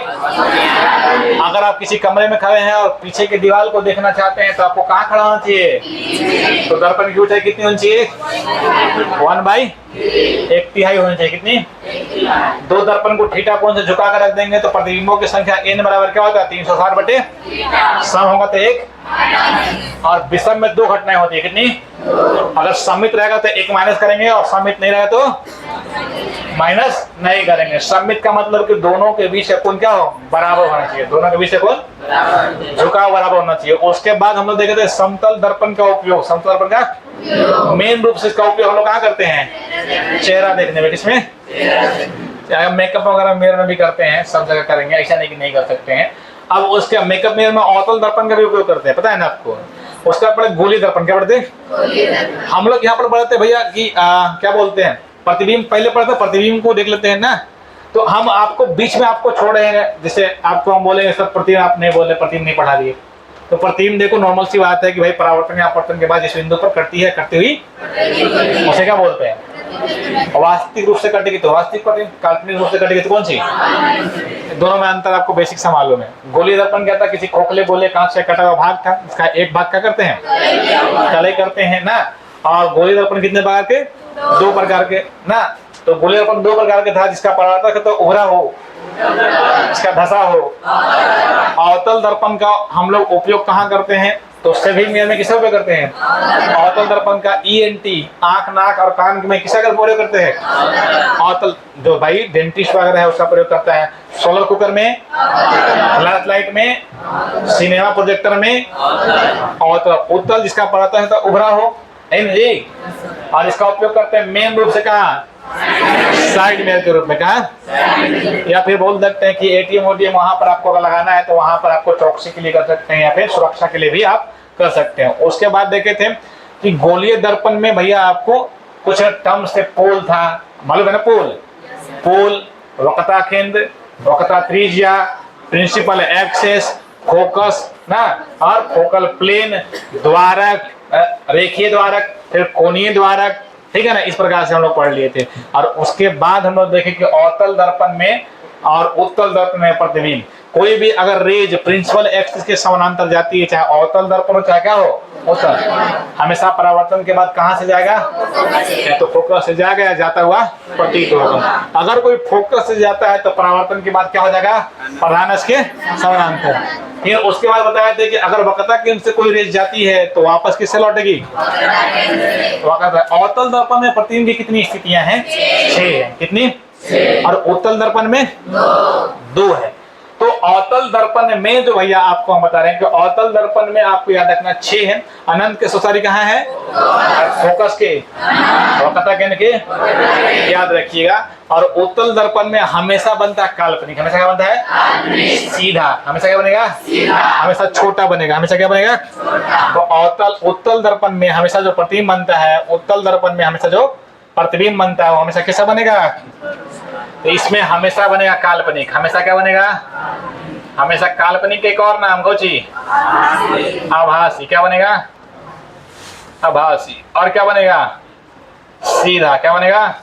अगर आप किसी कमरे में खड़े हैं और पीछे की दीवार को देखना चाहते हैं तो आपको कहाँ खड़ा होना चाहिए, तो दर्पण की ऊंचाई कितनी होनी चाहिए, 1/1/3 होनी चाहिए। कितनी, 2 दर्पण को थीटा कोण से झुका कर रख देंगे तो प्रतिबिंबों की संख्या n बराबर क्या होगा, 360/, सम होगा तो 1, और विषम में 2 घटनाएं होती है। कितनी, अगर सममित रहेगा तो 1 माइनस करेंगे और सममित नहीं रहेगा तो माइनस नहीं करेंगे। सममित का मतलब कि दोनों के बीच का कोण क्या हो, बराबर होना चाहिए, दोनों के बीच से कोण झुकाव बराबर होना चाहिए। उसके बाद हम लोग देखे थे समतल दर्पण का उपयोग, समतल दर्पण का मेन रूप से इसका उपयोग हम लोग कहाँ करते हैं, चेहरा देखने में। किसमें, मेकअप वगैरह मिरर में भी करते हैं, सब जगह करेंगे, ऐसा नहीं कि नहीं कर सकते हैं। अब उसके मेकअप मिरर में अवतल दर्पण का भी उपयोग करते हैं, पता है ना आपको। उसका पढ़े गोली दर्पण, क्या पढ़ते हैं हम लोग, यहाँ पर पढ़ते भैया कि क्या बोलते हैं, प्रतिबिंब पहले पढ़ते, प्रतिबिंब को देख लेते हैं ना। तो हम आपको बीच में आपको छोड़ रहे हैं, जैसे आपको हम बोलेंगे सब प्रतिबिंब, आप नहीं बोले, प्रतिबिंब नहीं पढ़ा दिए। तो प्रतिबिंब देखो नॉर्मल सी बात है कि भाई परावर्तन या अपवर्तन के बाद जिस बिंदु पर करती है, करती हुई, उसे क्या बोलते हैं, वास्तविक रूप से कटेगी तो वास्तविक प्रतिबिंब, काल्पनिक रूप से कटेगी तो कौन सी। दोनों में अंतर आपको बेसिक से मालूम है। गोली दर्पण क्या था, किसी खोखले गोले कांच से कटा हुआ भाग था, इसका एक भाग क्या करते हैं, कले करते हैं ना। और गोली दर्पण कितने प्रकार के, 2 प्रकार के ना। तो गोली दर्पण 2 प्रकार के था, जिसका परावर्तक तो उभरा हो, इसका धसा हो। अवतल दर्पण का हम लोग उपयोग कहाँ करते हैं, तो सभी मिरर में किसका उपयोग करते हैं, अवतल दर्पण का ENT, आंख, नाक और कान में किसका प्रयोग करते हैं, अवतल, जो भाई डेंटिस्ट वगैरह है उसका प्रयोग करता है। सोलर कुकर में, फ्लैश लाइट में, सिनेमा प्रोजेक्टर में अवतल। उत्तल जिसका परावर्तन है तो उभरा हो, जी, और इसका उपयोग करते हैं मेन रूप से कहा, साइड मिरर के रूप में। कहा, या फिर बोल सकते हैं कि ATM OTM वहां पर आपको अगर लगाना है तो वहां पर आपको चौकसी के लिए कर सकते हैं, या फिर सुरक्षा के लिए भी आप कर सकते हैं। उसके बाद देखे थे कि गोलीय दर्पण में भैया आपको कुछ टर्म से पोल था, मालूम है ना, पोल, वक्रता केंद्र, वक्रता त्रिज्या, प्रिंसिपल एक्सेस, फोकस ना, और फोकल प्लेन, द्वारक, रेखीय द्वारक, फिर कोणीय द्वारक, ठीक है ना। इस प्रकार से हम लोग पढ़ लिए थे। और उसके बाद हम लोग देखे कि अवतल दर्पण में और उत्तल दर्पण में प्रतिबिंब, कोई भी अगर रेज प्रिंसिपल एक्सिस के समानांतर जाती है, चाहे अवतल दर्पण हो चाहे क्या हो, उत्तल, हमेशा परावर्तन के बाद कहाँ से जाएगा, या तो फोकस से जाएगा या जाता हुआ प्रतीत होगा। अगर कोई फोकस से जाता है तो परावर्तन के बाद क्या हो जाएगा, प्रधान के समानांतर। फिर उसके बाद बताया था कि अगर वक्रता केंद्र से कोई रेज जाती है तो वापस किससे लौटेगी, अवतल दर्पण में प्रतिबिंब की कितनी स्थितियां हैं, 6 है। कितनी, और उत्तल दर्पण में 2 है। तो अवतल दर्पण में जो भैया आपको हम बता रहे हैं कि अवतल दर्पण में आपको याद रखना 6 है। अनंत के सुसारी कहाँ है? फोकस के वक्रता केंद्र के याद रखिएगा। और उत्तल दर्पण में हमेशा बनता है काल्पनिक। हमेशा क्या बनता है? सीधा। हमेशा क्या बनेगा? हमेशा छोटा बनेगा। हमेशा क्या बनेगा? तो उत्तल दर्पण में हमेशा जो प्रतिबिंब बनता है, उत्तल दर्पण में हमेशा जो प्रतिबिंब बनता है वो हमेशा कैसा बनेगा? तो इसमें हमेशा बनेगा काल्पनिक। हमेशा क्या बनेगा? हमेशा काल्पनिक के एक और नाम कोची? आभासी। क्या बनेगा? आभासी। और क्या बनेगा? सीधा। क्या बनेगा?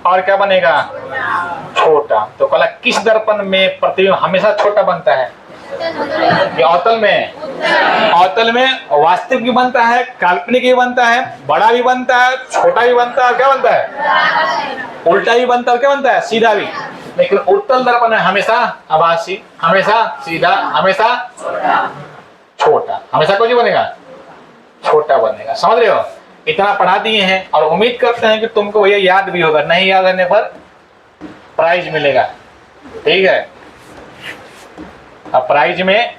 और क्या बनेगा? छोटा। तो कला किस दर्पण में प्रतिबिंब हमेशा छोटा बनता है? ये अवतल में। अवतल में वास्तविक भी बनता है, काल्पनिक भी बनता है, बड़ा भी बनता है, छोटा भी बनता है, क्या बनता है? उल्टा भी बनता है, क्या बनता है? सीधा भी। लेकिन उत्तल दर्पण में हमेशा आभासी, हमेशा सीधा, हमेशा छोटा। हमेशा कौन बनेगा? छोटा बनेगा। समझ रहे हो? इतना पढ़ा दिए हैं और उम्मीद करते हैं कि तुमको भैया याद भी होगा। नहीं याद रहने पर प्राइज मिलेगा। ठीक है? अब प्राइज में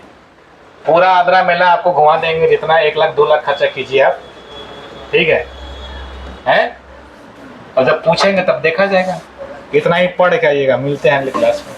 पूरा आद्रा मेला आपको घुमा देंगे, जितना 1 लाख 2 लाख खर्चा कीजिए आप। ठीक है? हैं? और जब पूछेंगे तब देखा जाएगा। इतना ही पढ़ के आइएगा। मिलते हैं अगली क्लास में।